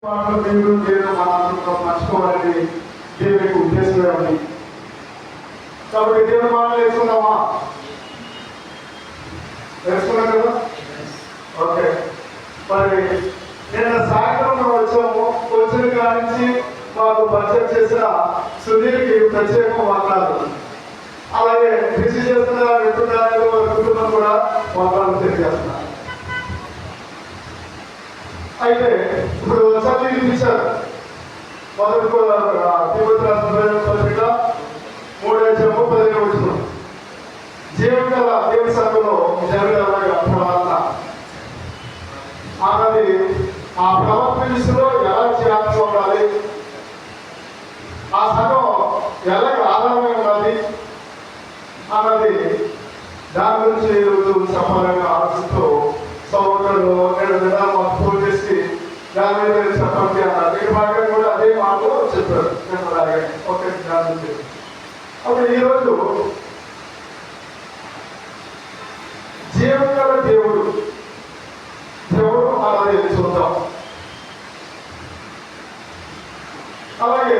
దేవుడు చేయడం మన మర్చిపోవాలని దేవుని ఉద్దేశమే ఉంది. కాబట్టి దేవుని మాటలు వేసుకుందామా? వేసుకున్నాం కదా. ఓకే, మరి నిన్న సాయంత్రం వచ్చాము. వచ్చిన కాడి నుంచి మాకు పరిచయం చేసిన సుధీర్కి ప్రత్యేక మాట్లాడు, అలాగే కృషి చేస్తున్న వింటున్నారు వారి కుటుంబం కూడా మాట్లాడు తెలియజేస్తున్నారు. అయితే ఇప్పుడు చదివి వినిపించారు. మొదటి పత్రిక 3:15 వచ్చిన జీవగల దేవుని సంఘంలో జరగాలి ప్రవర్తన అన్నది, ఆ ప్రవర్తన విషయంలో ఎలా చేయాల్సి ఉండాలి, ఆ సంఘం ఎలా ఆధారమై ఉండాలి అన్నది, దాని గురించి ఈరోజు చెప్పాలని ఆలోచిస్తూ సౌకర్యాలు 2 దినాలు మాకు ఫోన్ చేసి దాని మీద చెప్పండి అన్నారు. ఈ భాగం కూడా అదే మాటలో చెప్పారు. ఓకే, అప్పుడు ఈరోజు జీవగల దేవుడు అన్నది చూద్దాం. అలాగే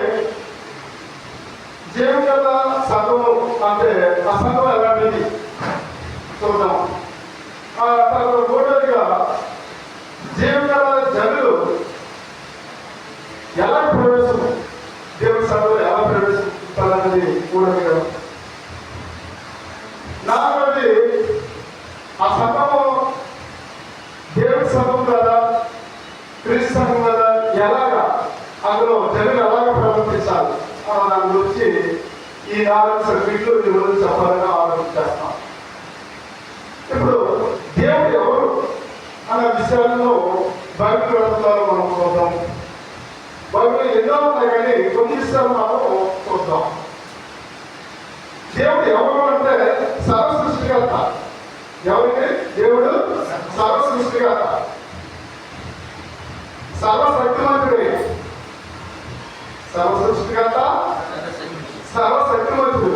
జీవగల సంఘం అంటే ఆ సంఘం ఎలాంటిది చూద్దాం. మూడవదిగా జీవగల జనులు ఎలా ప్రవేశం, దేవుని సభలో ఎలా ప్రవేశించాలన్నది మూడవదిగా. నాలుగవది, ఆ సంఘము దేవుని సంఘం కదా, క్రీస్తు సంఘం కదా, ఎలాగా అందులో జనులు ఎలాగా ప్రవర్తించాలి అన్న దాని గురించి ఈ 4 సబ్జెక్టులు ఈరోజు చెప్పాలని ఆలోచిస్తాం. ఇప్పుడు దేవుడు ఎవరు అన్న విషయాలను బైబిల్ గ్రంథాలు మనం చూద్దాం. బైబిల్ ఎన్నో ఉన్నాయి కానీ కొన్ని విషయాలు మనం చూద్దాం. దేవుడు ఎవరు అంటే సర్వ సృష్టికర్త. ఎవరికి? దేవుడు సర్వ సృష్టికర్త, సర్వశక్తిమంతుడే. సర్వ సృష్టికర్త, సర్వశక్తిమంతుడు.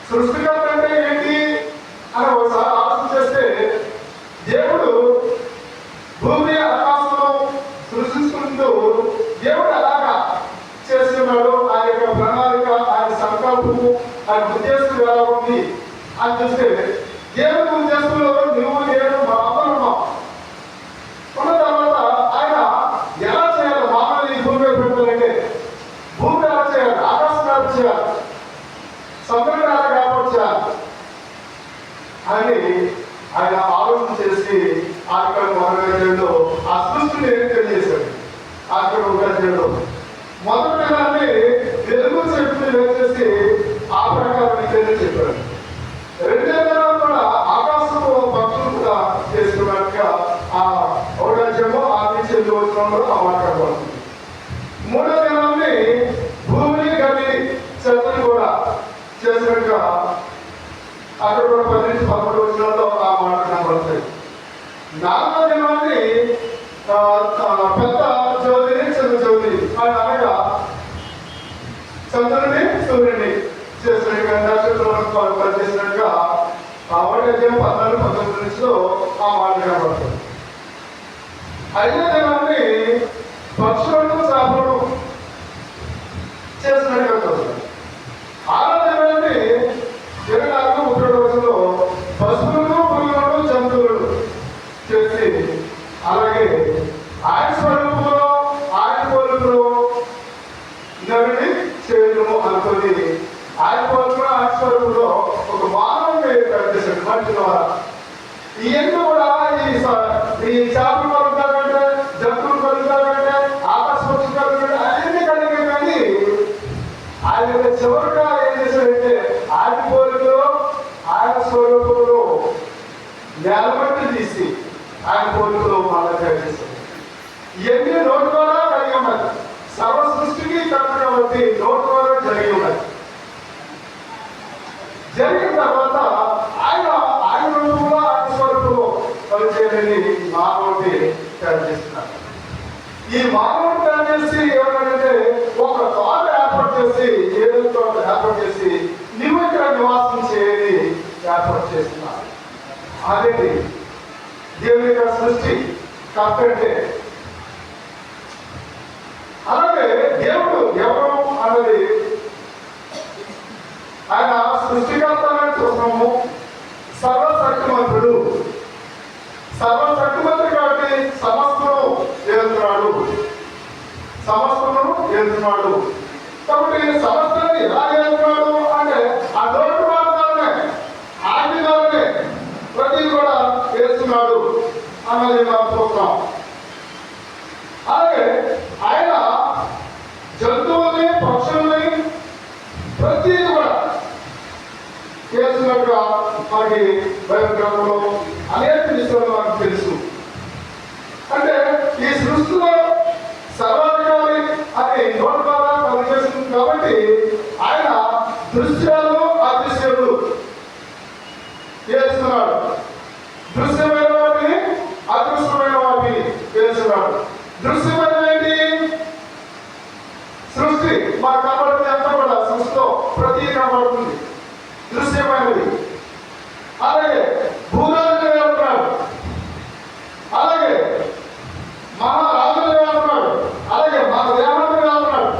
సృష్టికర్త అంటే ఏంటి అని ఒకసారి ఆలోచన చేస్తే, దేవుడు భూమి ఆకాశంలో సృష్టించుకుంటూ దేవుడు ఎలాగా చేస్తున్నాడు, ఆయన యొక్క ప్రణాళిక, ఆయన సంకల్పము, ఆయన ఉద్దేశం ఎలా ఉంది అని చూస్తే, దేవుడి ఉద్దేశంలో నువ్వు నేను అందరం ఉన్నాం. ఉన్న తర్వాత ఆయన ఎలా చేయాలి, మానవుని ఈ భూమి పెట్టాలంటే భూమి ఎలా చేయాలి, ఆకాశం ఎలా చేయాలి, సముద్రం ఎలా కాపాడుచేయాలి అని ఆయన ఆలోచన చేసి ఆర్టికల్ 1 ఆ సృష్టిని తెలియజేశాడు. ఆర్టికల్ 1 మొదటి దినాన్ని వెలుగు చెట్టుని వేసేసి ఆ ప్రకారం చెప్పాడు. 2వ దినాలు కూడా ఆకాశంలో పక్షులు కూడా చేసుకున్నట్టుగా ఆ 1 వచ్చినప్పుడు ఆ మాట్లాడబడుతుంది. 3వ దినాన్ని భూమిని గది చెత్తని కూడా చేసినట్టుగా అక్కడ కూడా 10-11 వచ్చినలో ఆ మాట కనబడుతుంది. 4వ దినాన్ని పెద్ద జ్యోతిని చిన్న జ్యోతి అని అనగా చంద్రుని సూర్యుని చేసినట్టుగా నక్షత్రాలను పనిచేసినట్టుగా 14-19 నుంచిలో ఆ మాట కనబడుతుంది. 5వ దినాన్ని పక్షులను చేపలను చేసినట్టుగా చూస్తుంది. 6వ దినాన్ని 24-30 రోజుల్లో పశువులను పురుగులను జంతువులను చేసి, అలాగే ఆయన స్వరూపంలో ఆయన పోలికలో నరుని చేయడము అనుకుని ఆయన పోలికలో ఆయన స్వరూపంలో ఒక మానవుని ఏర్పాటు చేశాడు మనిషి ద్వారా. ఇవన్నీ కూడా ఈ చేపలు కలుగుతారంటే, జంతువులు కలుగుతారంటే, ఆకాశ పక్షులు కలుగుతారంటే అన్ని కలిగే కానీ ఆయన చివరిగా ఏం చేశాడంటే ఆయన పోలికలో ఆయన స్వరూపంలో నేలబట్టి తీసి ఆయన పోలికలో మళ్ళీ చేశాడు. ఇవన్నీ నోటి ద్వారా కలిగి ఉన్నది. సర్వ సృష్టికి కరెక్ట్ కాబట్టి నోటి ద్వారా జరిగి ఉన్నది. జరిగిన తర్వాత ఆయన రూపంలో ఆయన స్వరూపంలో పనిచేయని మానవుడిని తయారు చేస్తున్నారు. ఈ మానవుడు తయారు చేసి ఏమంటే ఒక తోట ఏర్పాటు చేసి, ఏదో తోట ఏర్పాటు చేసి నువ్వు ఇక్కడ నివాసం చేయని ఏర్పాటు చేస్తున్నారు. అదేంటి దేవుని యొక్క సృష్టి కరెక్ట్ అంటే సమస్తమును ఏలుతున్నాడు. కాబట్టి సమస్తాన్ని ఎలా ఏలుతున్నాడు అంటే ఆ నోటి మాటలనే ఆజ్ఞ ద్వారానే ప్రతి కూడా ఏలుతున్నాడు అన్నది మనం చూస్తాం. అలాగే ఆయన జంతువుల్ని పక్షుల్ని ప్రతి కూడా చేస్తున్నట్టుగా మనకి బైబిల్ గ్రంథంలో అనేక విషయాలు మనకు తెలుసు. అంటే ఈ సృష్టిలో సర్వాధికారి అని నోటి ద్వారా పనిచేస్తుంది కాబట్టి ఆయన దృశ్యాలు అదృశ్యాలు చేస్తున్నాడు. దృశ్యమైన వాటిని అదృశ్యమైన వాటిని చేస్తున్నాడు. దృశ్యమైన ఏంటి? సృష్టి మాకు కనబడుతుంది, అంతా కూడా సృష్టిలో ప్రతి కనబడుతుంది దృశ్యమైనది. అలాగే భూరాజులు వెళ్తున్నాడు, అలాగే మహారాజులు వెళ్తున్నాడు, అలాగే మన దేవతలు వెళ్తున్నాడు.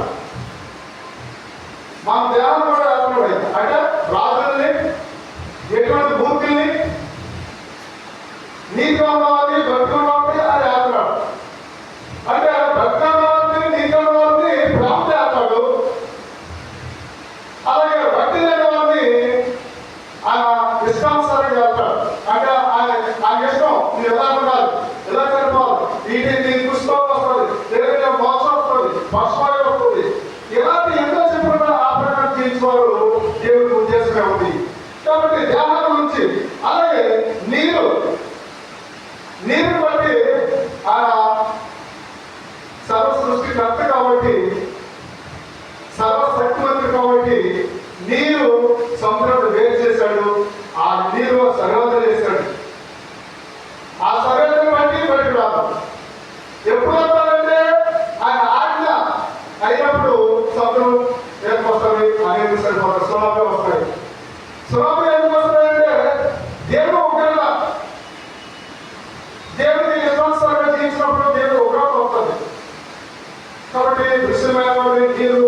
మన దేవత కూడా వెళ్తున్నాడు. అంటే రాజుల్ని, ఎటువంటి మూర్తుల్ని, నీతి ఉన్నవారిని, భక్తి ఉన్నవారిని అది వెళ్తున్నాడు. అంటే భక్తి ఉన్నవారిని, నీతి ఉన్నవారిని ప్రాప్తి వెళ్తాడు. అలాగే భక్తి లేని వారిని ఆయన ఇష్టానుసారంగా వెళ్తాడు. అంటే ఆయన ఇష్టం మీరు ఎలా ఉండాలి, ఎలా చనిపోవాలి, దీని పుష్పం వస్తుంది, లేదా మోసం వస్తుంది, పక్షపాతం వస్తుంది, ఇలాంటి ఎంతో చెప్పిన ఆ ప్రకారం జీవించేవారు దేవుడికి ఉద్దేశమే ఉంది. కాబట్టి దేహాల గురించి అలాగే నీరు బట్టి ఆయన సర్వ సృష్టికర్త కాబట్టి, సర్వశక్తివంతుడు కాబట్టి నీరు సముద్రంలో వేరు చేశాడు. ఆ నీరు సరిహద్దు చేశాడు. ఆ సరిహద్దుని బట్టి బయటకు రాదు. ఎప్పుడు వస్తారంటే ఆయన ఆజ్ఞ అయినప్పుడు సముద్రం ఎందుకు వస్తుంది, అనేది సరిపోతుంది, సులభంగా వస్తాయి. సులభంగా ఎందుకు వస్తాయంటే దేవుడు ఉగ్రత, దేవుడికి ఇష్టానుసారంగా జీవించినప్పుడు దేవుడు ఉగ్రత వస్తుంది. కాబట్టి దృశ్యమైన నీరు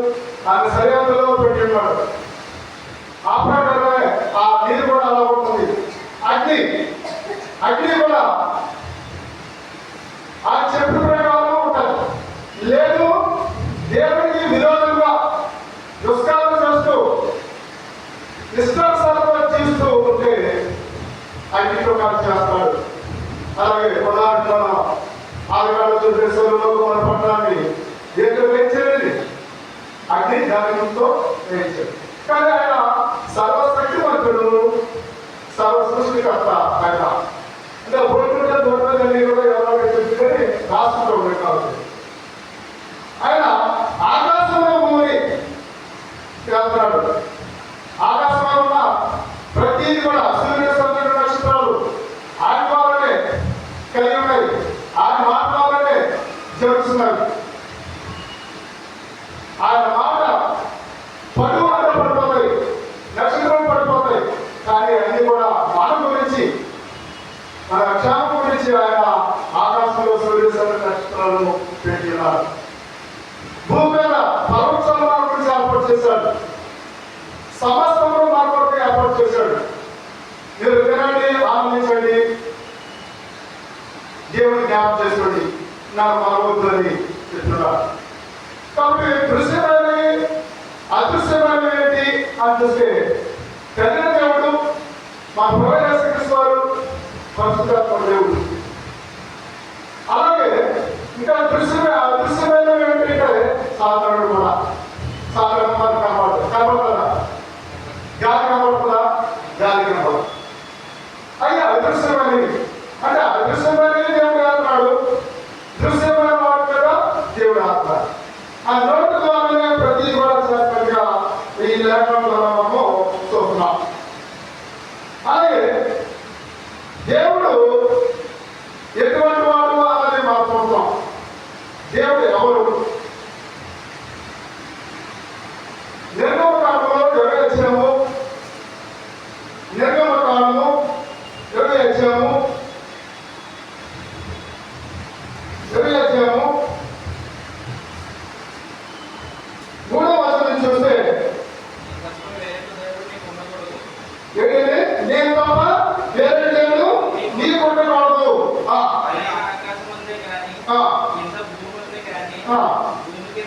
ఆయన సరిహద్దులో పెట్టి ఉన్నాడు. ఆ ప్రకారమే ఆ నీరు కూడా అలా ఉంటుంది. అగ్ని కూడా ఆ చెప్పిన ప్రకారం ఉంటుంది. లేదు దేవుడికి విరోధంగా దుష్కారం చేస్తూ ఇష్టానుసారంగా జీవిస్తూ ఉంటే అగ్ని ప్రకారం చేస్తాడు. అలాగే ఉదాహరణ ఆదికాండ చూసేశ్వరంలో మన పట్టణాన్ని ఏదో వేయించేది అగ్ని దానితో వేయించాడు. కానీ ఆయన సర్వశక్తివంతుడు, సర్వ సృష్టికర్త. ఆయన అంటే బోర్డుంటే దొరకదని కూడా ఎవరో చెప్పుకొని రాసుకుంటూ కావచ్చు. ఆయన ఆకాశంలో భూమి వెళ్తున్నాడు. ఆకాశంలో ఉన్న ప్రతిదీ కూడా సూర్యుడు, చంద్రుడు, నక్షత్రాలు ఆయన ద్వారానే కలిగి ఉన్నాయి. ఆయన మాట ద్వారానే జరుగుతున్నారు. ఆయన మాట పడువు అంటే పడిపోతాయి, నక్షత్రం పడిపోతాయి. కానీ అన్ని కూడా మన గురించి, మన క్షేమం గురించి ఆయన ఆకాశంలో సూర్యుడు, చంద్రుడు, నక్షత్రాలను పెట్టి ఉన్నారు. భూమి మీద పర్వతాలు మన గురించి ఏర్పాటు చేశాడు. సమస్తమును మన కొరకు ఏర్పాటు చేశాడు. మీరు వినండి, ఆనందించండి, దేవుని జ్ఞాపకం చేసుకోండి, నాకు మనవద్దు అని చెప్తున్నారు. కాబట్టి దృశ్యమైనవి అదృశ్యమైనవి ఏంటి అని చూస్తే తండ్రి దేవుడు, మా ప్రభువైన యేసుక్రీస్తు వారు, పరిశుద్ధాత్మ దేవుడు. అలాగే ఇంకా అదృశ్యమైనవి ఏంటంటే సాధారణ కూడా సాధారణ కనబడుతుందా? గాలి కనబడుతుందా? గాలి కనబడదు. అయితే అదృశ్యమైనవి అంటే అదృశ్యమైనవి దేవుడు అంటున్నాడు, దృశ్యమైన వాటి మీద దేవుడు అంటున్నాడు. ఆ నోటి ద్వారానే ప్రతి కూడా చేసినట్టుగా ఈ లేఖనంలో మనము చూస్తున్నాం. అలాగే దేవుడు ఎటువంటి వాడు అన్నది మనం చూస్తాం. దేవుడు ఎవరు? నిర్గమకాండంలో 20వ అధ్యాయము, నిర్గమకాండము 20వ అధ్యాయము 3వ వచనం చూస్తే ఏంటంటే నేను తప్ప వేరే దేవుడు నీకు ఉండకూడదు.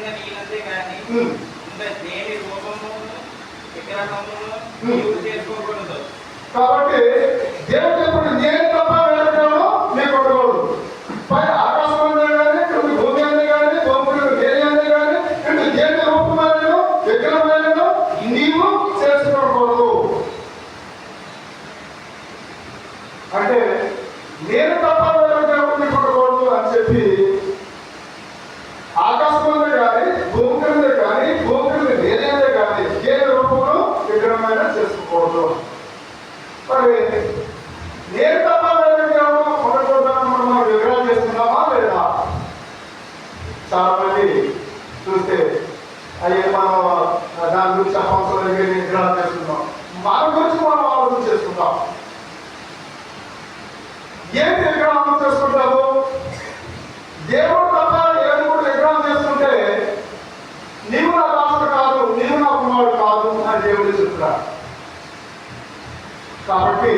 నిజంగా నీళ్ళంతే కానీ ఇంకా దేని రూపము విగ్రహము నీవు చేసుకోకూడదు. కాబట్టి దేవుడు చెప్పిన నేను తప్ప వేరొకడు మీకు ఉండకూడదు. పై ఆకాశం అందే కానీ ఇటు భూమి అందే కానీ భూములు నేనే అందే కానీ ఇటు దేని రూపమైనను విగ్రహమైనను నీవు చేసుకోకూడదు. అంటే నేను తప్ప వేరొకడు మీకు ఉండకూడదు అని చెప్పి ఆకాశం అందే కానీ భూమి కింద కానీ భూమి కింద నేనే అందే కానీ దేని రూపంలో విగ్రహమైన చేసుకోకూడదు. మరి నేను తప్ప ఉండకూడదని మనం విగ్రహాలు చేస్తున్నామా లేదా? చాలా మంది చూస్తే అయ్యే మనం దాని గురించి అవసరం విగ్రహాలు చేస్తున్నాం, మన గురించి మనం ఆలోచన చేసుకుంటాం. ఏంటి విగ్రహాలు చేసుకుంటాము? దేవుడు తప్ప ఏది కూడా విగ్రహం చేసుకుంటే నీవు నా దాసుడు కాదు, నీవు నా కుమారుడు కాదు అని దేవుడు చెప్తున్నాడు. కాబట్టి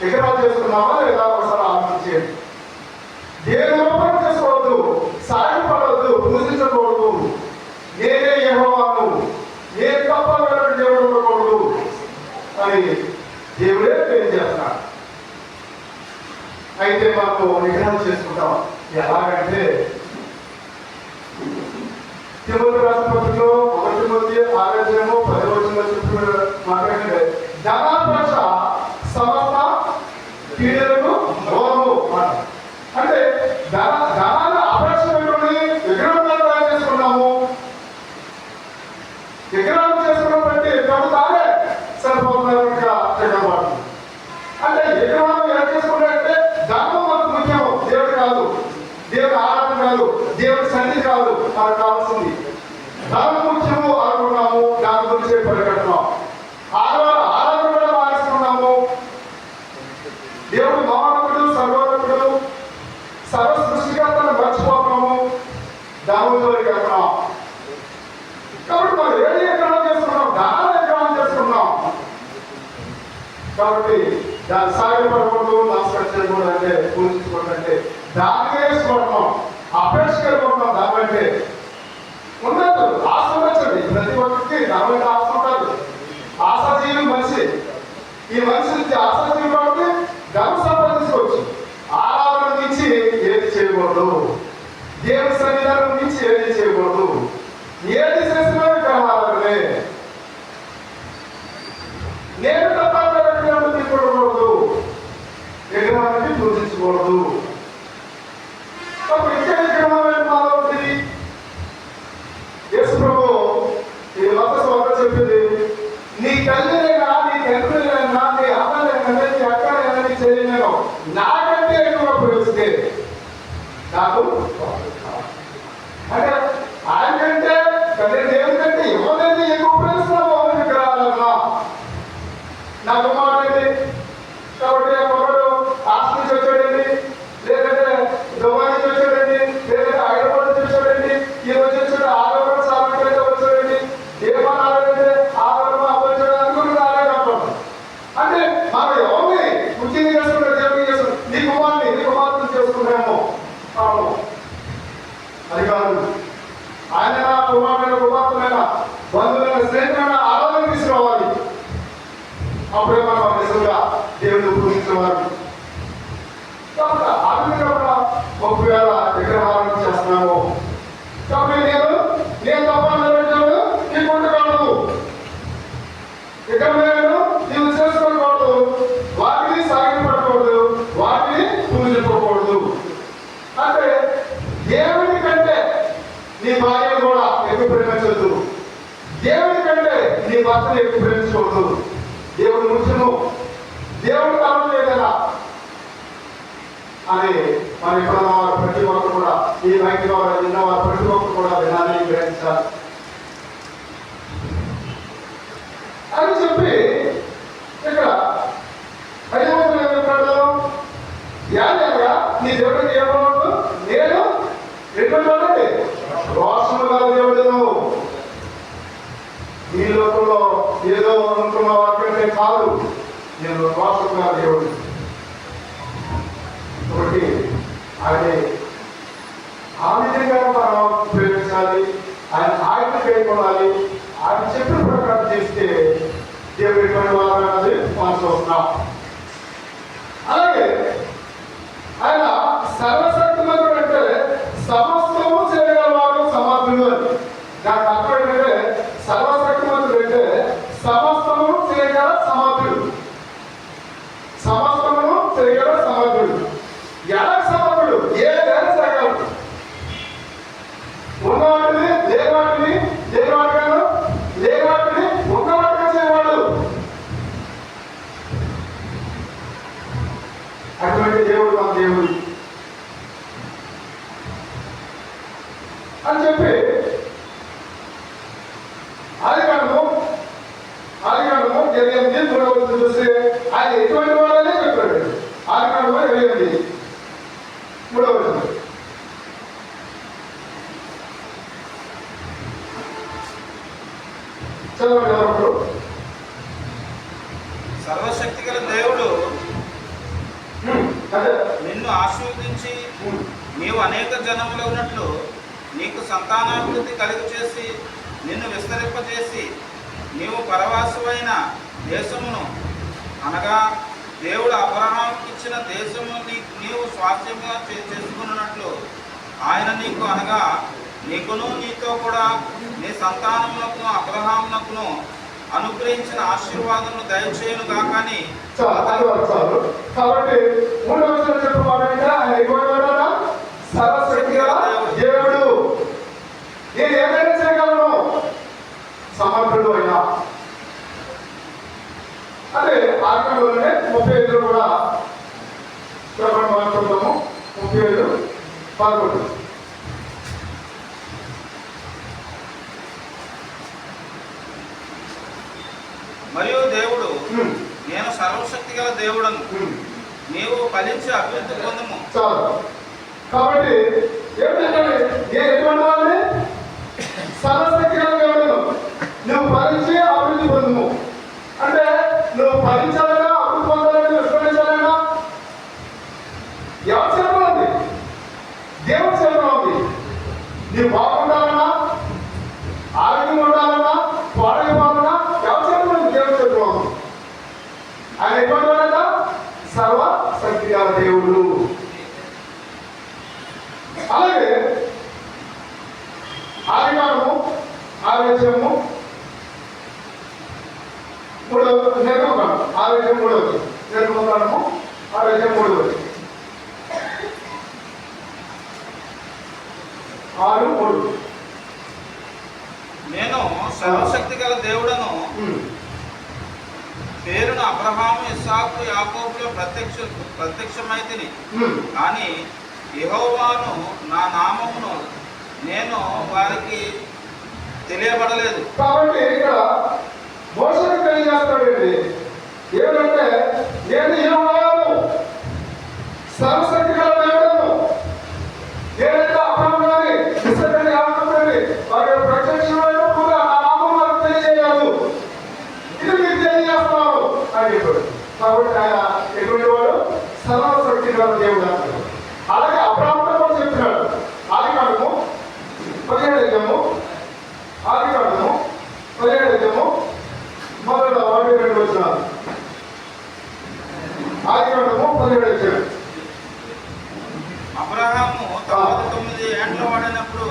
విగ్రహాలు చేసుకున్నామా లేదా ఒకసారి ఆలోచించేయండి. దేని రూపం చేసుకోవద్దు, సాగిపడవద్దు, పూజించకూడదు. నేనే యెహోవాను, నేను తప్ప వేరొక దేవుడు ఉండకూడదు అని దేవుడే తెలియజేస్తున్నాడు. అయితే మనకు విగ్రహాలు చేసుకుంటాం ఎలాగంటే తిమోతి రాసిన పత్రికలో 1 తిమోతి 6:10 చెప్పిన మాట్లాడితే ధనాపేక్ష సమస్త కీడులకు మూలము అంటే ధనాన్ని అపేక్ష పెట్టుకుని విగ్రహం తయారు చేసుకున్నాము. విగ్రహం చేసుకున్నప్పటి ప్రభు తానే సరిపోతున్నట్టుగా చెప్పబడుతుంది. అంటే విగ్రహం ఏం చేసుకున్నారంటే ధనం మనకు ముఖ్యం, దేవుడు కాదు, దేవుడి ఆరాధన కాదు, దేవుడి సన్నిధి కాదు మనకు కావాల్సింది. ధనం ముఖ్యము అనుకున్నాము, దాని గురించి పరిగెడుతున్నాం. ఆరాధన కూడా మానేసుకున్నాము. దేవుడు మహానకుడు, సర్వోన్నతుడు, సర్వ సృష్టికర్తను మర్చిపోతున్నాము, దానిలోకి వెళ్తున్నాం. కాబట్టి మనం ఏది విగ్రహం చేసుకున్నాం? దాని విగ్రహం చేసుకున్నాం. కాబట్టి దాన్ని సాగిపడకూడదు, నమస్కారం చేయకూడదు అంటే పూజించకూడదు అంటే దాన్ని వేసుకుంటున్నాం, అపేక్ష కలుగుతున్నాం. దానికంటే ఉండదు, ఆశ వచ్చండి. ప్రతి ఒక్కరికి దాని ఆశ ఉంటుంది. ఆశాజీవి మనిషి, ఈ మనిషి నుంచి ఆశాజీవి కాబట్టి ధనం సంపాదించుకోవచ్చు. ఆరాధన నుంచి ఏది చేయకూడదు, దేవుని సన్నిధానం నుంచి ఏది చేయకూడదు. ఏది చేసినా విగ్రహాలనే. నేను తప్ప తీసుకోకూడదు, విగ్రహానికి పూజించకూడదు. ఇంకా విగ్రహం మాధవుడి యేసు ప్రభు ఈ మత స్వాగతం చెప్పింది, నీ తల్లినైనా నీ తండ్రినైనా నీ అమ్మనైనా నీ అక్కనైనా నీ చెల్లినైనా నాకంటే ఎక్కువ ప్రేమిస్తే నాకు అంటే ఆయన కంటే దేవుని కంటే ఎవరైతే ఎక్కువ ప్రేమిస్తున్నామో విగ్రహాలన్నా నా కుమారుడు. కాబట్టి ఆ కుమారుడు ఆస్తి నుంచి వచ్చాడండి, లేదంటే దుబాయ్ నుంచి వచ్చాడండి, లేదంటే హైదరాబాద్ నుంచి వచ్చాడండి, ఈ రోజు వచ్చాడు ఆరోగ్యం సాధించడానికి వచ్చాడండి, దేవాలయాలంటే ఆరోగ్యం అవ్వచ్చు అనుకుని రాలేదంటాం. అంటే మనం ఎవరిని ముఖ్యంగా చేసుకుంటే దేవుడిని చేసుకుంటాం. నీ కుమార్తెను చేసుకుంటామో పాపం అది కాదు. ఆయన కుమార్తెనైనా బంధువులైన స్నేహితులైనా ఆరాధన తీసుకురావాలి. అప్పుడే మనం నిజంగా దేవుడిని పూజించేవారు. కాబట్టి ఆ విధంగా కూడా ఒకవేళ విగ్రహాలను చేస్తున్నాము. కాబట్టి నేను తప్ప నెరవేర్చాను నీకు ఉండకూడదు, విగ్రహాలను నీవు చేసుకోకూడదు, వాటిని సాగిపడకూడదు, వాటిని పూజించకూడదు. అంటే దేవుని కంటే నీ భార్యను కూడా ఎక్కువ ప్రేమించద్దు, దేవుని కంటే నీ భర్తను ఎక్కువ ప్రేమించకూడదు. దేవుడు ముఖ్యము, దేవుడు తరపు ఏదైనా అని మన ఇప్పుడు వారు ప్రతి ఒక్కరు కూడా ఈ బయట ద్వారా విన్న వారు ప్రతి ఒక్కరు కూడా వినాలి, గ్రహించాలి అని చెప్పి ఇక్కడ 5వ ఏమంటాడు? యాదగా నీ దేవుడికి ఏమవుతుంది? నేను 2 చూడండి, రోషము గల దేవుడును. ఈ లోకంలో ఏదో అనుకున్న వాటికంటే కాదు, నేను రోషము గల దేవుడు. ఒకటి ఆయన ఆ విధంగా మనం ప్రేమించాలి. జీవించాలి, ఆయన ఆజ్ఞ పేర్కొనాలి, ఆయన చెప్పిన ప్రకారం చేస్తే దేవుడు ఎటువంటి వారు అన్నది మనం చూస్తున్నాం. అలాగే ఆయన సర్వశక్తిమంతుడు అంటే సమస్తము చేయగలవాడు సమర్థుడు అని. దానికి అర్థం ఏంటంటే సర్వశక్తిమంతుడు అంటే సమస్తము చేయగల సమర్థుడు, సమస్తమును చేయగల సమర్థుడు. ఎలా సమర్థుడు? ఏదైనా చేయగలడు. ఉన్నవాటిని లేవాటిని, లేవాటిగాను లేవాటిని ఉన్నవాటిగా చేయవాడు. అటువంటి దేవుడు మన దేవుడు అని చెప్పి ఆదికాండము 28:3 చూస్తే ఆయన ఎటువంటి వాడనే చెప్పాడు. ఆదికాండము 28:3 చదవండి ఎవరు. సర్వశక్తి గల దేవుడు అదే నిన్ను ఆశీర్వదించి నీవు అనేక జనములు ఉన్నట్లు నీకు సంతానాభివృద్ధి కలుగు చేసి నిన్ను విస్తరింపజేసి నీవు పరవాసమైన దేశమును అనగా దేవుడు అబ్రహాముకి ఇచ్చిన దేశము నీవు స్వాస్థ్యంగా చేసుకున్నట్లు ఆయన నీకు అనగా నీకును నీతో కూడా నీ సంతానములకు అబ్రహామునకును అనుగ్రహించిన ఆశీర్వాదమును దయచేయును గాకని. కాబట్టి మూడవ వచనం చెప్పబడిందా ఆయన ఎటువంటి సర్వశక్తి గల దేవుడు. నేను ఏదైనా చేయగలను, సమర్థుడు అయినా. అదే ఆదికాండంలోనే 35 కూడా చెప్పండి మాట్లాడుతాము. 35:11 మరియు దేవుడు నేను సర్వశక్తి గల దేవుడను, నీవు ఫలించి అభివృద్ధి పొందము. చాలు. కాబట్టి ఏమిటంటే నేను ఎటువంటి వాడిని? సర్వశక్తి గల దేవుడను, నువ్వు ఫలించి అభివృద్ధి పొందము. అంటే నువ్వు ఫలించాలన్నా అభివృద్ధి పొందాలన్నా విస్తరించాలన్నా ఎవరి చేతిలో ఉంది? దేవుడి చేతిలో ఉంది. నీవు బాగుండాలన్నా, ఆరోగ్యంగా ఉండాలన్నా, పాడైపోవాలన్నా ఎవరి చేతిలో ఉంది? దేవుడి చేతిలో ఉంది. ఆయన ఎటువంటి వాడట? సర్వశక్తి గల దేవుడు. అలాగే ఆదికాండము 6:3 నిర్గమకాండం 6:3 నిర్గమకాండము 6:3 నేను సర్వశక్తి గల దేవుడను పేరును అబ్రహాము ఇస్సాకు యాకోబులో ప్రత్యక్షమైతిని కానీ యెహోవాను నా నామమును నేను వారికి తెలియబడలేదు. కాబట్టి ఇక్కడ మోషేకి తెలియజేస్తాడండి ఏమంటే నేను యెహోవాను సర్వశక్తి గల దేవుడను. నేనైతే అబ్రహాము గాని ఇస్సాకు గాని యాకోబు గాని వారి ప్రత్యక్షమైన కూడా నా నామం వారికి తెలియజేయాలి. ఇది మీకు తెలియజేస్తాను అని చెప్పాడు. కాబట్టి ఆయన ఎటువంటి వాడు? సర్వశక్తి గల దేవుడు అంటాడు. అలాగే అబ్రహాముతో కూడా చెప్తున్నాడు. ఆదికాండము 17 మొదలు 1-2 వచనాలు. ఆదికాండము 17 అబ్రహాము 99 ఏండ్ల వాడినప్పుడు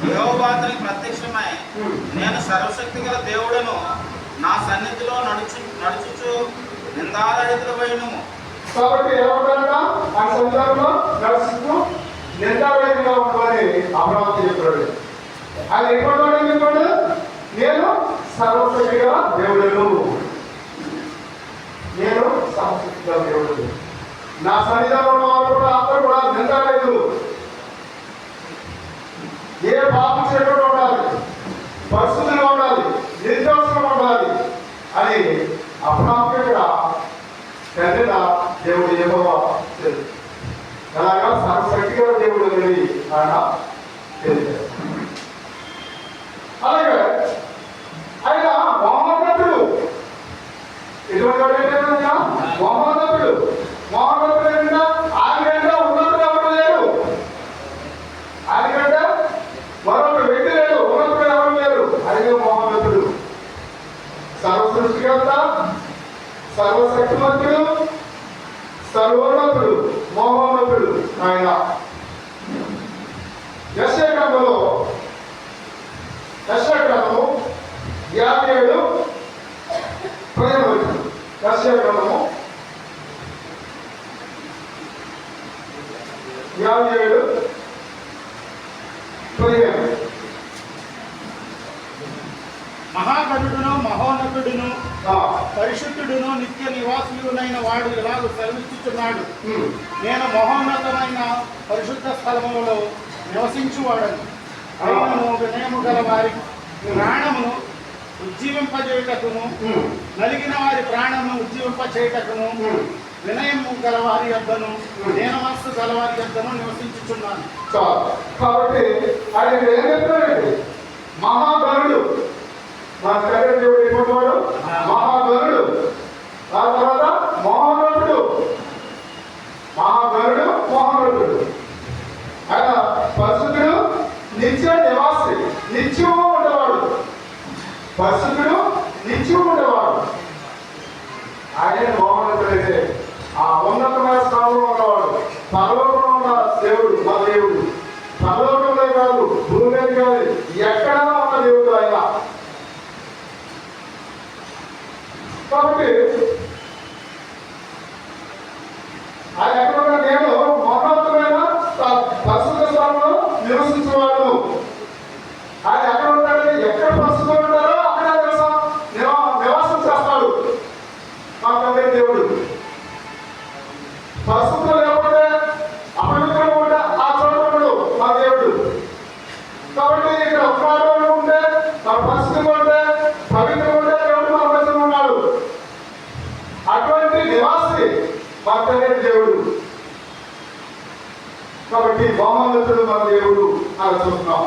యెహోవా అతనికి ప్రత్యక్షమై నేను సర్వశక్తి గల దేవుడను, నా సన్నిధిలో నడుచుచు నిందారహితుడవైనము. కాబట్టి ఏమంటారట? ఆ సందర్భంలో నడుస్తూ నిందారహితంగా ఉంటుందని అబ్రహాము చెప్పాడు. ఆయన ఎటువంటి చెప్పాడు? నేను సర్వశక్తి గల దేవుడను, నేను సర్వశక్తి గల దేవుడు. నా సన్నిధానంలో ఉన్న వాళ్ళు కూడా అందరూ కూడా నిందారహితులు. ఏ పాపం చేయకుండా ఉండాలి, పరిశుద్ధంగా ఉండాలి, నిర్దోషంగా ఉండాలి అని అబ్రహాము ఇక్కడ తండ్రిన దేవుడు యెహోవా తెలుసు. అలాగా సర్వశక్తి గల దేవుడు అనేది ఆయన తెలియజేస్తాడు. అలాగే ఆయన మహోన్నతుడు. ఎటువంటి వాడు ఏంటంటే మహోన్నతుడు. మహోన్నతుడు ఏంటంటే ఆయనకంటే ఉన్నతుడు ఎవరు లేరు. ఆయనకంటే మరొకడు సర్వశక్తిమంతుడు, సర్వోన్నతుడు, మహోన్నతుడు ఆయన. యెషయా గ్రంథము 57:15. యెషయా గ్రంథము 57:15. మహాగణుడును మహోన్నతుడును పరిశుద్ధుడును నిత్య నివాసులునైన వాడు ఇలాగ సెలవిస్తున్నాడు. నేను మహోన్నతమైన పరిశుద్ధ స్థలములలో నివసించువాడను. ఆయనను వినయము గల వారి ప్రాణమును ఉజ్జీవింపజేయుటకును, నలిగిన వారి ప్రాణమును ఉజ్జీవింపచేయుటకును, వినయము గల వారి యొద్దను, దీన మనస్సు గల వారి యొద్దను నివసించుచున్నాను. కాబట్టి ఆయన ఏం చెప్తాడండి? మహాగణుడు, మన తండ్రి దేవుడు ఇవ్వబడు మహాగణుడు. ఆ తర్వాత మహోన్నతుడు, మహాగణుడు, మహోన్నతుడు. ఆయన పరిశుద్ధుడు, నిత్య నివాసి, నిత్యము ఉండేవాడు. పరిశుద్ధుడు, నిత్యము ఉండేవాడు. ఆయన మహోన్నతుడైతే ఆ ఉన్నతమైన స్థానంలో ఉన్నవాడు. పరలోకంలో ఉన్న దేవుడు, మా దేవుడు. పరలోకంలో కాదు, భూమి మీద కాదు, ఎక్కడా ఉన్న దేవుడు ఆయన. కాబట్టి ఆయన ఎక్కడ నేను మహోన్నతమైన పరిశుద్ధ స్థానంలో నివసించేవాడు. ఆయన ఎక్కడ ఉంటాడంటే ఎక్కడ పరిశుద్ధం ఉంటారో అక్కడ నివాసం చేస్తాడు మా తండ్రి దేవుడు. పరిశుద్ధం లేకపోతే అపవిత్రంగా ఉంటే ఆ చోట ఉన్నాడు మా దేవుడు. కాబట్టి ఇక్కడ ఒక్కడు ఉంటే మన పరిశుద్ధంగా ఉంటే పవిత్రంగా ఉంటే దేవుడు మన మధ్యలో ఉన్నాడు. అటువంటి నివాసి మా తండ్రి దేవుడు. కాబట్టి మహోన్నతుడు మన దేవుడు అలా చూస్తున్నాం.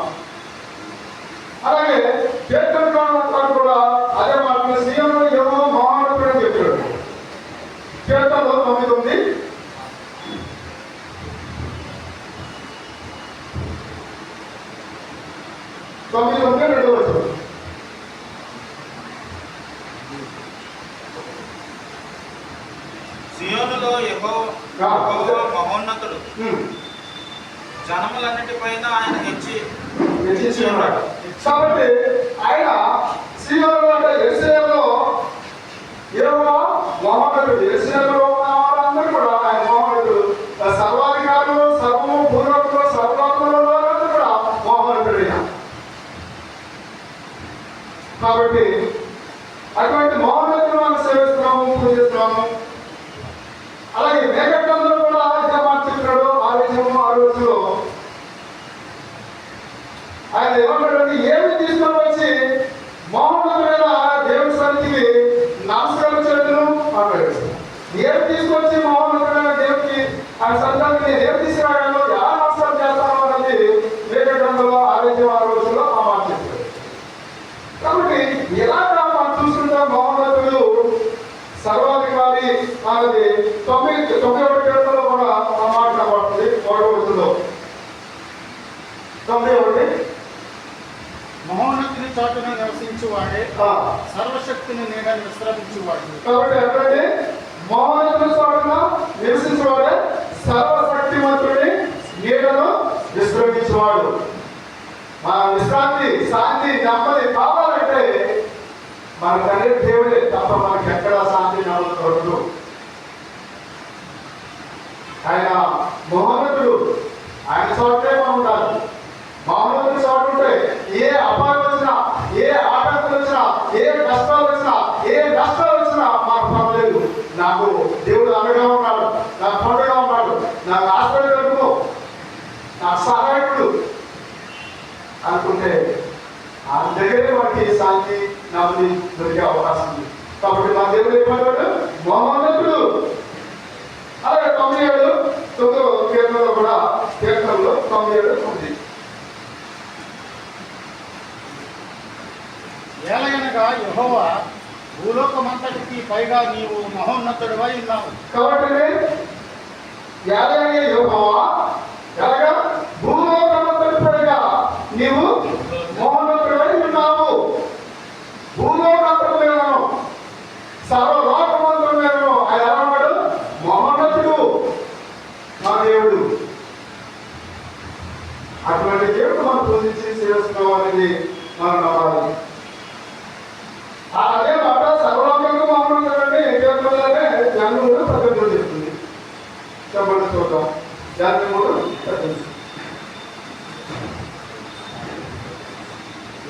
అలాగే కీర్తనకారుడు కూడా అదే మాట సీఎంలో ఏమో మహోన్నతుడు అని చెప్పాడు. కీర్తనలో 9:9 9:2. సియోనులో యెహోవా మహోన్నతుడు, జనములన్నిటిపైన ఆయన హెచ్చించున్నాడు. కాబట్టి ఆయన సీయోనులో అంటే యెరూషలేములో యెహోవా మహోన్నతుడు. యెరూషలేములో ఉన్న వాళ్ళందరూ కూడా ఆయన మహోన్నతుడు. సర్వాధికారులు, సర్వము, భూలోకంలో, సర్వలోకంలో కూడా మహోన్నతుడు ఆయన. కాబట్టి అటువంటి మహోన్నతుడు మనం సేవిస్తున్నాము, పూజిస్తున్నాము. అలాగే మేఘకంలో కూడా ఇదే మాట చెప్పినాడు. 6:6 ఆయన ఏమంటాడంటే ఏమి తీసుకొని వచ్చి మహోన్నతుడైన దేవుని సన్నిధికి నమస్కారం చేయడం మాట్లాడాడు. ఏమి తీసుకొచ్చి మహోన్నతుడైన దేవుడికి ఆయన సన్నిధానికి నేను ఏమి తీసుకురాగలను, ఎలా నమస్కారం చేస్తాను అన్నది మేఘకంలో 6:6 ఆ మాట చెప్పాడు. కాబట్టి ఎలాగా మనం చూసుకుంటాం మహోన్నతుడు సర్వాధికారి అన్నది 91 కీర్తనలో కూడా ఆ మాట కనబడుతుంది. 1 91 మహోన్నతుని చోటున నివసించువాడే సర్వశక్తిని నీడని విశ్రమించువాడు. కాబట్టి ఎక్కడంటే మహోన్నతుని చోటున నివసించేవాడే సర్వశక్తిమంతుడి నీడను విశ్రమించేవాడు. మన విశ్రాంతి, శాంతి, నెమ్మది కావాలంటే మన తండ్రి దేవుడే తప్ప మనకి ఎక్కడ శాంతి నెమ్మది దొరకదు. ఆయన మహోన్నతుడు, ఆయన చోటే మనం ఉండాలి. మహోన్నతుడి చోటు ఉంటే ఏ అపాయం వచ్చినా, ఏ ఆటంకాలు వచ్చినా, ఏ కష్టాలు వచ్చినా, ఏ నష్టాలు వచ్చినా మాకు పర్లేదు. నాకు దేవుడు అండగా ఉన్నాడు, నాకు పండుగ ఉన్నాడు, నాకు ఆశ్రయకుడు, నాకు సహాయకుడు అనుకుంటే ఆ దగ్గరే మనకి శాంతి నెమ్మది దొరికే అవకాశం ఉంది. కాబట్టి మా దేవుడు ఏమంటాడు? మహోన్నతుడు. అలాగే 97:9 కీర్తనలో కూడా కీర్తనలో 97:9 ఏలయనగా యెహోవా భూలోకమంతటికి పైగా నీవు మహోన్నతుడివై ఉన్నావు. కాబట్టి ఏలయనగా యెహోవా ఎలాగా భూలోకమంతటి పైగా నీవు మహోన్నతుడివై ఉన్నావు. భూలోకంతటి మీద సర్వలోకమంతటి మీద అటువంటి దేవుడు మనం పూజించి చేస్తున్నాం అనేది మనం నమ్మాలి. అదే మాట సర్వలోకంగా మామూలుగానే కేవలంగానే జన్మముడు 18 చెప్తుంది. చెప్పండి చూద్దాం. జన్మముడు 18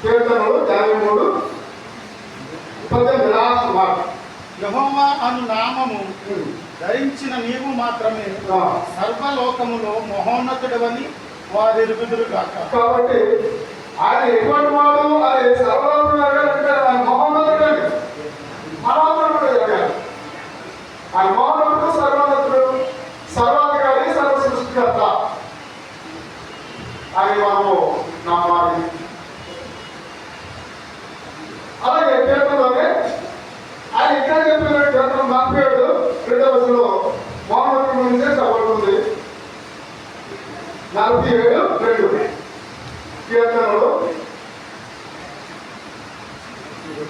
కీర్తనలు 23 లాస్ట్ మాట. యెహోవా అను నామము ధరించిన నీవు మాత్రమే సర్వలోకములో మహోన్నతుడవని వారు ఎరుగుదురు కాక. కాబట్టి ఆయన ఎటువంటి వాడు, ఆయన సర్వలోకంలో అంటే ఆయన మహోన్నతుడు అండి. మహోన్నతుడు ఆయన మహోన్నతుడు, సర్వోన్నతుడు, సర్వాధికారి, సర్వ సృష్టికర్త. ఆయన మనము నమ్మాలి. అలాగే కీర్తనలోనే ఆయన ఇక్కడ చెప్పిన కీర్తన 47 మహోన్నతుడి గురించే చెప్పబడుతుంది. 47:2 కీర్తనలో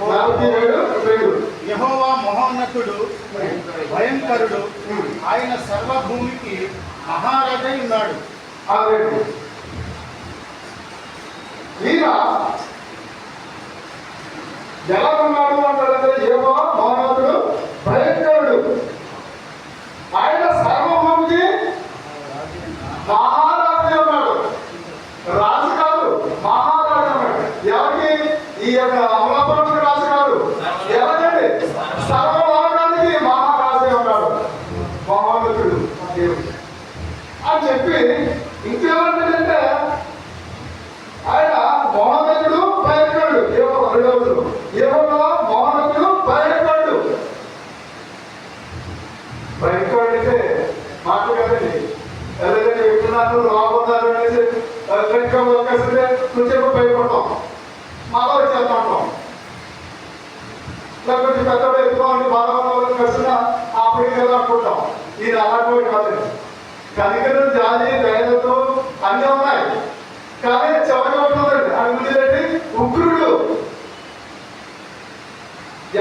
47:2 యెహోవా మహోన్నతుడు భయంకరుడు, ఆయన సర్వభూమికి మహారాజై ఉన్నాడు. ఈయన ఎలా ఉన్నాడు అంటారంటే యెహోవా మహోన్నతుడు భయంకరుడు, ఆయన సర్వభూమికి మహారాజు ఉన్నాడు. రాజు కాదు, మహారాజు అన్నాడు. ఎవరికి? ఈ యొక్క అమలాపురం రాజు కాదు, ఎవరండి? సర్వలోకానికి మహారాజు ఉన్నాడు మహోన్నతుడు దేవుడు అని చెప్పి ఇంకేమంటాడంటే ఆయన మహోన్నతుడు భయంకరుడు. యెహోవా మహోన్నతుడు భయంకరుడు. భయంకరుడు అంటే మాట కదండి. ఎవరైనా చెప్తున్నారు రాబోతున్నారు అనేసి గట్టిగా ఒక్కసారి కొంచెం భయపడతాం, మాలో చేస్తా ఉంటాం. లేకపోతే పెద్దవాళ్ళు ఎక్కువ బాగా కలిసిన ఆపడికి అనుకుంటాం. ఇది అలాంటి కాదు. కనికరం, జాలి, దయలతో అన్నీ ఉన్నాయి. కానీ చివరి ఉంటుందండి అది ముందు ఉగ్రుడు.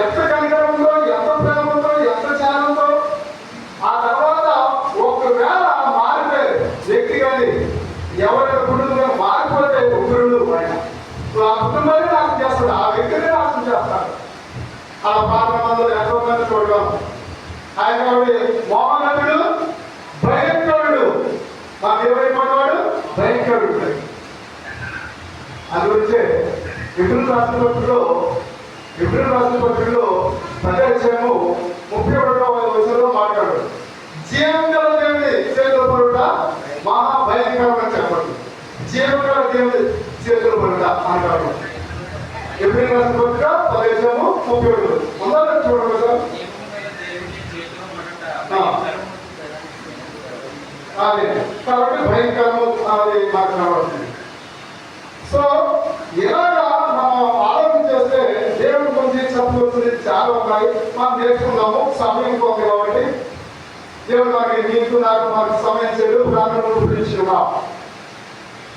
ఎంత కనికరం ఉందో, ఎంత ప్రేమ ఉందో, ఎంత జ్ఞానంతో. ఆ తర్వాత ఒకవేళ మారిపోయే వ్యక్తి కానీ ఎవరైనా కుటుంబంగా మారిపోతే ఉగ్రుడు ఆయన ఆ కుటుంబాన్ని నాశనం చేస్తాడు, ఆ వ్యక్తిని నాశనం చేస్తాడు. అలా పాత్రమందులు ఎంతో మంది చూడడం. ఆయన కాబట్టి మహోన్నతుడు భయంకరుడు. మా దేవుడైపోయినవాడు భయంకరుడు. అందుగురించే ఇబ్రిల్ రాసిన పత్రికలో 10:31 మాట్లాడు. జీవం గల దేవుని చేతుల పరుట మహాభయంకరం అని చెప్పండి. జీవం గల దేవుని చేతుల పరుట అంటాడు. ఇబ్రిల్ రాసిన పత్రిక 10:31 ఉందా చూడండి సార్. అదే కాబట్టి భయంకరము అది మాకు కనబడుతుంది. సో ఇలాగా మనం ఆలోచన చేస్తే దేవుడు కొంచెం చెప్పవలసింది చాలా ఉన్నాయి. మనం నేర్చుకుందాము. సమయం పోతుంది కాబట్టి దేవుడు మనకి నీకు నాకు మనకు సమయం చేయడు, ప్రాణులను పిలిచినా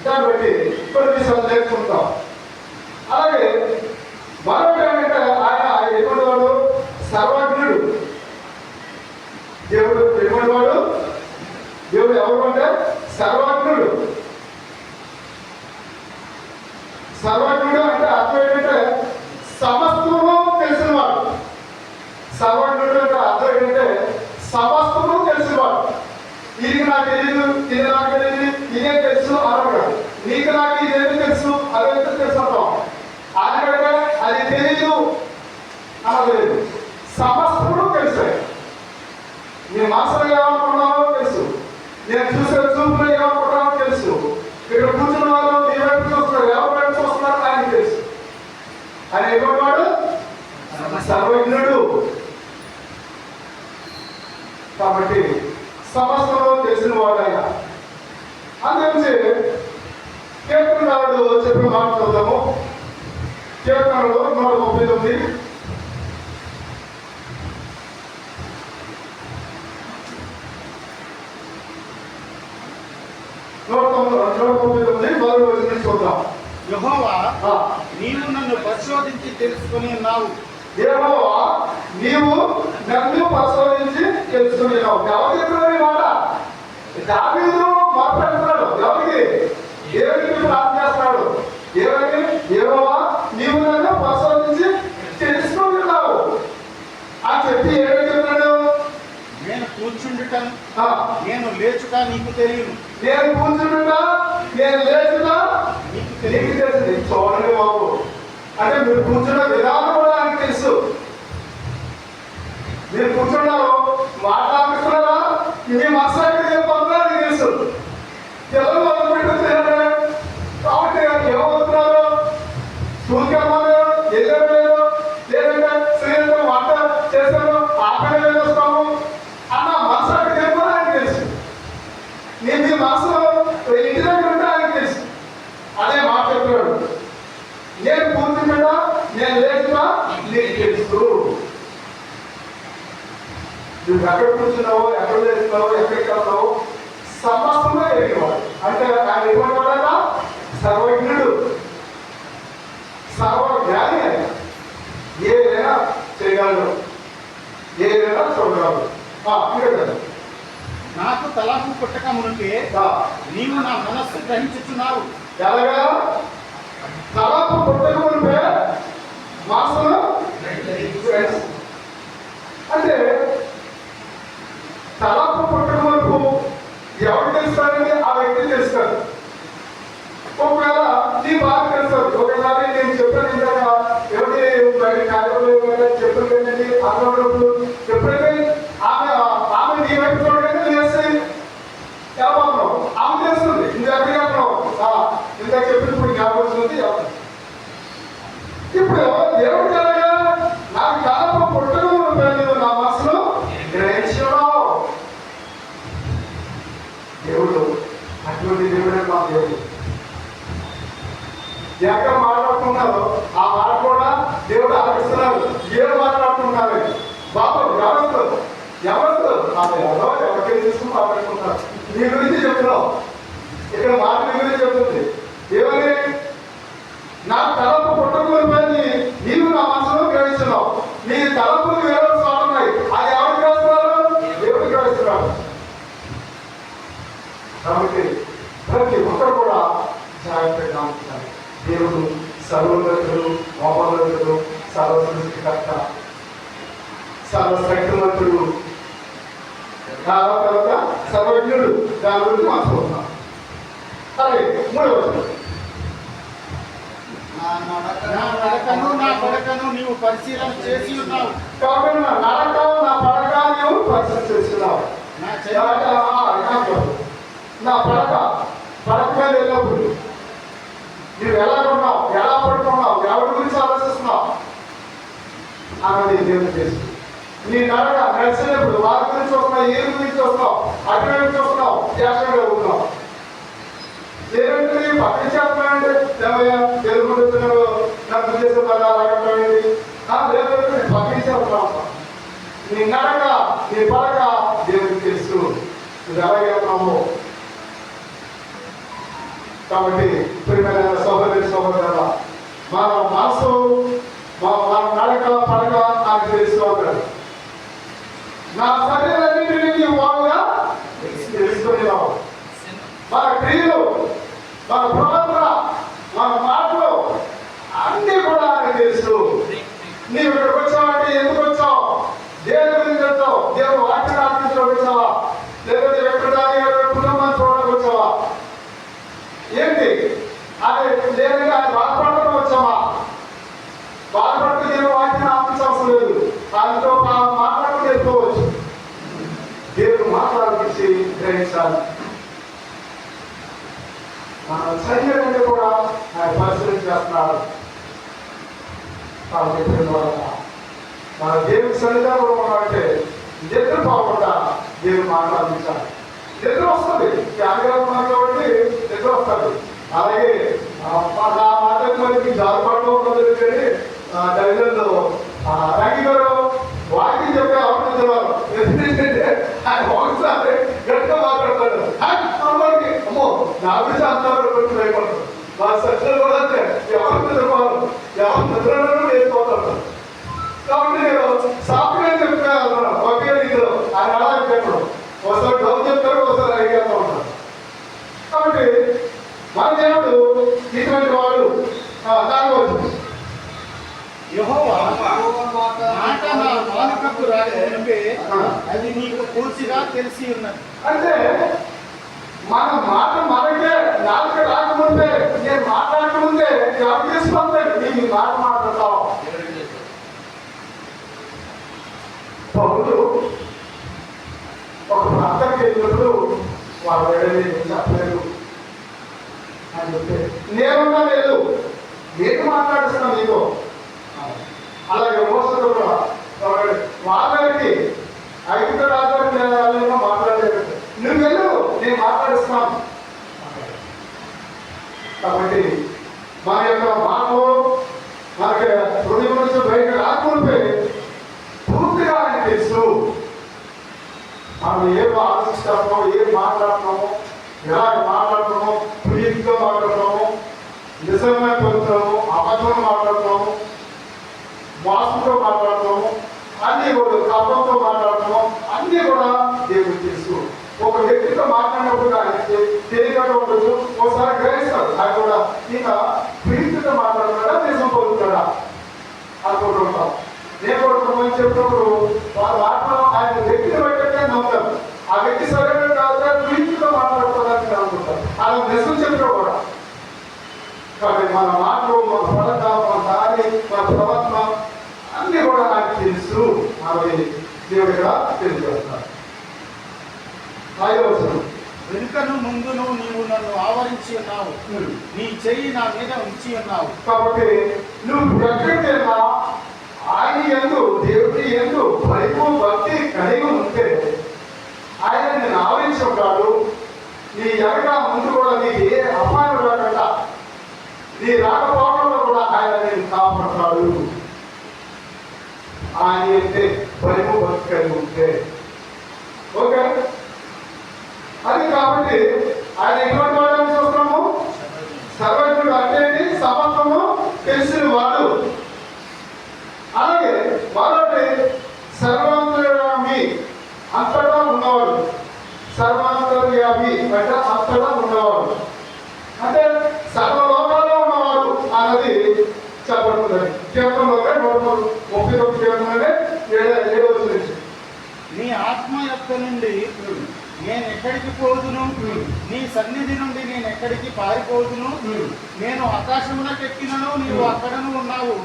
దాన్ని బట్టి కొన్ని విషయాలు నేర్చుకుంటాం. అలాగే మరొకటి ఏంటంటే ఆయన ఎటువంటి వాడు? సర్వజ్ఞుడు. దేవుడు ఎటువంటి వాడు? దేవుడు ఎవరు అంటే సర్వజ్ఞుడు. సర్వజ్ఞుడు అంటే అర్థం ఏంటంటే సమస్తము తెలిసినవాడు. సర్వజ్ఞుడు అంటే అర్థం ఏంటంటే సమస్తము తెలిసినవాడు. ఇది నాకు తెలియదు, ఇది నాకు తెలియదు, ఇదే తెలుసు అనగా నీకు నాకు ఇదేమి తెలుసు, అదేంటో తెలుసు అంటాం. ఆయనకంటే అది తెలియదు అనలేదు. సమస్తము తెలుసు. నీ మనసులో ఏమనుకున్నావో తెలుసు, నేను చూసే చూపులో ఏమనుకుంటున్నావో తెలుసు. ఇక్కడ కూర్చున్న వాళ్ళు నీ వైపు చూస్తున్నారు, ఎవరి వైపు చూస్తున్నారు ఆయనకి తెలుసు. ఆయన ఎటువంటి సర్వజ్ఞుడు. కాబట్టి సమస్యలో తెలిసిన వాడు ఆయన. అందుగురించి కీర్తనకారుడు చెప్పిన మాట చూద్దాము. కీర్తనలో 139 139 చూద్దాం. యెహోవా నీవు నన్ను పరిశోధించి తెలుసుకుని ఉన్నావు. యెహోవా నీవు నన్ను పరిశోధించి తెలుసుకున్నావు. ఎవరు చెప్తున్నారు ఈ మాట? దావీదు మాట్లాడుతున్నాడు. ఎవరికి? దేవునికి ప్రార్థన చేస్తున్నాడు. ఏమని? యెహోవా నీవు నన్ను పరిశోధించి తెలుసుకుంటున్నావు అని చెప్పి ఏమని చెప్తున్నాడు? నేను కూర్చుండుట నేను లేచుట నీకు తెలియదు. నేను కూర్చుంటున్నా నేను లేచుతా నీకు నీకు తెలియదు. తెలిసింది. చూడండి బాబు, అంటే మీరు కూర్చున్న విధానం కూడా ఆయనకు తెలుసు. మీరు కూర్చున్నారు, మాట్లాడుతున్నారా, మీ మనసు ఏం పొందుతారో నీకు తెలుసు. పిల్లలు మొదలు పెట్టుకుంటున్నారే కాబట్టి ఏమవుతున్నారు? స్కూల్కి వెళ్ళలేదు, లేదంటే శ్రీలంక వంట చేశాను ఆకలి వెళ్ళొస్తాము అన్న మనసు ఏం కూడా ఆయనకు తెలుసు. నేను మీ మనసులో ఇంటి దగ్గర ఉంటే ఆయనకు తెలుసు. అదే మాట చెప్పాడు, నేను కూర్చుంటా నేను లేచుతా నీకు తెలుసు. నువ్వు ఎక్కడ కూర్చున్నావో, ఎక్కడ లేస్తున్నావో, ఎక్కడికి వెళ్తావో సమస్తంగా ఎరిగినవాడు. అంటే ఆయన ఎటువంటి వాడట? సర్వజ్ఞుడు, సర్వజ్ఞాని. ఆయన ఏదైనా చేయగలడు, ఏదైనా చూడగలడు. ఇంకా నాకు తలాపు పుట్టక మునిపే నీవు నా మనస్సు గ్రహించుచున్నావు. ఎలాగా? తలపు పుట్టకుంటే మనసులో అంటే తలపు పుట్టక వరకు ఎవరు తెలుస్తారండి? ఆ వ్యక్తి తెలుస్తారు. ఒకవేళ నీ బాధ తెలుస్తుంది. ఒకసారి నేను చెప్పాను ఇందాక, ఎవరి బయట కార్యాలయం చెప్పాను కదండి, అన్నప్పుడు ఎప్పుడైతే ఆమె ఆమె నీ వైపు చూడగానే లేసి ఎలా బాగున్నావు ఆమె తెలుస్తుంది. ఇంత ఎక్కడికి వెళ్తున్నావు ఇందాక చెప్పినప్పుడు జ్ఞాపకం. ఇప్పుడు దేవుడు కలగా నాకు తలపు పుట్టక నువ్వు నా మనసులో గ్రహించడం. దేవుడు అటువంటి దేవుడే మా దేవుడు. ఎక్కడ మాట్లాడుతున్నారు ఆ మాట కూడా దేవుడు ఆలోచిస్తున్నారు. ఏం మాట్లాడుతున్నారు బాబు? ఎవరు ఆమె ఎవరికైనా తీసుకుని మాట్లాడుకుంటారు. నీ గురించి చెప్తున్నావు. ఇక్కడ మాట నీ గురించి చెప్తుంది. ఏమని? నా తలపు పుట్టకూడదని నీవు నా మనసులో గ్రహిస్తున్నావు. నీ తలపులు వేరే ఉన్నాయి. అది ఎవరు గ్రహిస్తున్నారు? దేవుడు గ్రహిస్తున్నాడు. కాబట్టి ప్రతి ఒక్కరు కూడా జాగ్రత్తగా ఉంటున్నారు. దేవుడు సర్వోన్నతుడు, మహోన్నతుడు, సర్వసృష్టికర్త, సర్వశక్తిమంతుడు, తర్వాత సర్వజ్ఞుడు. దాని గురించి మర్చిపోతున్నాం. అలాగే మూడవది, నా నడకను నా పడకను నీవు పరిశీలన చేసి ఉన్నావు. కాబట్టి నా నడక నా పడక నీవు పరిశీలన చేస్తున్నావు. నా పడక మీద వెళ్ళినప్పుడు నువ్వు ఎలా ఉన్నావు, ఎలా పడుకున్నావు, ఎవరి గురించి ఆలోచిస్తున్నావు అన్నది దేవుడు తెలుసు. నీ నడక నడిచినప్పుడు వారి గురించి వస్తున్నావు, ఏ గురించి వస్తున్నావు, అటువైపు చూస్తున్నావు, జాగ్రత్తగా అవుతున్నావు. దేవుడికి పక్కన చెప్పాలంటే తెలుగుతున్నావు నాకు చేసే పదాలు దేవుడికి పక్కన చెప్తున్నావు. నీ నడక నీ పడక దేవుడికి తెలుసు. ఇది అలాగే ఉన్నాము. కాబట్టి ప్రియమైన సహోదరి సహోదరుల, మన మనసు మన నడక పడక నాకు తెలుసు అన్నాడు. నా శరీరాన్నింటినీ వాడుగా తెలుసుకునేవాడు. మన క్రియలు, మన ప్రవర్తన, మన మాటలు అన్నీ కూడా ఆయనకు తెలుసు. నీవు ఇక్కడికి వచ్చావంటే ఎందుకు వచ్చావు, దేని గురించి వచ్చావు, దేవుడు వాక్యాన్ని ఆలోచించడానికి వచ్చావా, లేకపోతే ఎక్కడ కుటుంబాన్ని చూడడానికి వచ్చావా, ఏంటి అది లేదంటే ఆయన బాధపడటం వచ్చామా? బాధపడితే నేను వాక్యాన్ని ఆలోచించవసరం లేదు, ఆయనతో మాట్లాడుతూ నేర్చుకోవచ్చు. దేవుడు మాట్లాడించి గ్రహించాలి. మన శరీరాన్ని కూడా ఆయన పరిశీలన చేస్తున్నాడు. మన దేవుడి సన్నిధానంలో ఉన్నామంటే నిద్ర పోకుండా దేవుడు మాట్లాడించాలి. నిద్ర వస్తుంది, త్యాగం కాబట్టి నిద్ర వస్తుంది. అలాగే నా మాట మనకి జారుపాటు ఉంటుంది కానీ దళితులు రంగి గారు వాకి చెప్పే అవసరం ఎందుకంటే ఆయన ఒకసారి గట్టిగా మాట్లాడతాడు. అమ్మో నా గురించి అంతవరకు కొంచెం భయపడతాడు. మా సత్యం కూడా అంటే ఎవరు నిద్రపోవాలి, ఎవరు నిద్రలో లేకపోతాడు. కాబట్టి నేను సాఫ్ట్గా చెప్తాను ఒకే రీతిలో ఆయన అలా చెప్పడం. ఒకసారి డౌన్ చెప్తారు, ఒకసారి అడిగేస్తూ ఉంటారు. కాబట్టి మన అది నీకు పూర్తిగా తెలిసి ఉన్నది. అంటే మన మాట మనకే నాలుక రాకముందే, నేను మాట్లాడకముందే ఎవరు తీసుకుంటాడు నీ మాట మాట్లాడతావు. పౌరులు ఒక ప్రాంతానికి వెళ్ళినప్పుడు వాళ్ళు చెప్పలేదు అని చెప్తే నేనున్నా లేదు, నేను మాట్లాడిస్తున్నాను నీతో. అలాగే మోసంలో కూడా వాళ్ళకి ఐదు రాజాలు మాట్లాడలేదు, నువ్వు వెళ్ళు నేను మాట్లాడిస్తున్నాను. కాబట్టి మన యొక్క మాటలు మనకి హృదయం నుంచి బయట రాకపోతే పూర్తిగా ఆయన తెలుసు. మనం ఏం ఆలోచిస్తామో, ఏం మాట్లాడుతున్నామో, ఎలా మాట్లాడుతున్నామో, ప్రీతితో మాట్లాడుతున్నాము, నిజంగా పొందుతున్నాము, అబద్ధం మాట్లాడుతున్నాము, మోసంతో మాట్లాడుతున్నాము, అన్ని కూడా కప్పంతో మాట్లాడుతున్నాము, అన్ని కూడా దేవుడు తెలుసు. ఒక వ్యక్తితో మాట్లాడినప్పుడు ఆయనకి తెలియకుండా ఉండొచ్చు, ఒకసారి గ్రహిస్తాడు ఆయన కూడా ఈయన ప్రీతితో మాట్లాడుతున్నాడా నిజం పొందుతాడా అనుకుంటూ ఉంటాం. నేను కూడా కొంతమంది చెప్పినప్పుడు వాళ్ళ మాటలు ఆయన వ్యక్తిని బట్టే నమ్ముతారు. ఆ వ్యక్తి సరైన కాదు ప్రీతితో మాట్లాడుకోవడానికి అనుకుంటారు, అలా నిజం చెప్పినా కూడా. కాబట్టి మన మాటలు, మన పడక, మన దారి, మన ప్రవర్తన అన్ని కూడా నాకు తెలుసు అని దేవుడు ఇక్కడ తెలియజేస్తున్నారు. వెనుకను ముందును నీవు నన్ను ఆవరించి ఉన్నావు, నీ చెయ్యి నా మీద ఉంచి ఉన్నావు. కాబట్టి నువ్వు ఎక్కడికి వెళ్ళినా ఆయన యందు, దేవుడి యందు భయము భక్తి కలిగి ఉంటే ఆయన నేను ఆవరించి ఉంటాడు. నీ ఎనక ముందు కూడా నీకు ఏ అపాయం రాకుండా, నీ రాకపోవడంలో కూడా ఆయన నేను కాపాడతాడు. ఆయన అంటే భయము భక్తి కలిగి ఉంటే ఓకే. అది కాబట్టి ఆయన ఎటువంటి వాడని చూస్తున్నాము, సర్వజ్ఞుడు అంటే సమస్తము తెలిసిన వాడు. అలాగే వాడు సర్వాంతర్యామి, అంతటా ఉన్నవాడు. సర్వాంతర్యామి అంటే అంతటా ఉన్నవాడు, అంటే సర్వలోకాల్లో ఉన్నవాడు అన్నది చెప్పబడుతుంది. కీర్తనలోనే 139 కీర్తనలోనే 7వ నుంచి నీ ఆత్మ యొక్క నుండి నేను ఎక్కడికి పోదును, నీ సన్నిధి నుండి నేను ఎక్కడికి పారిపోదును. నేను ఆకాశమునకు ఎక్కినను నీవు అక్కడను ఉన్నావు,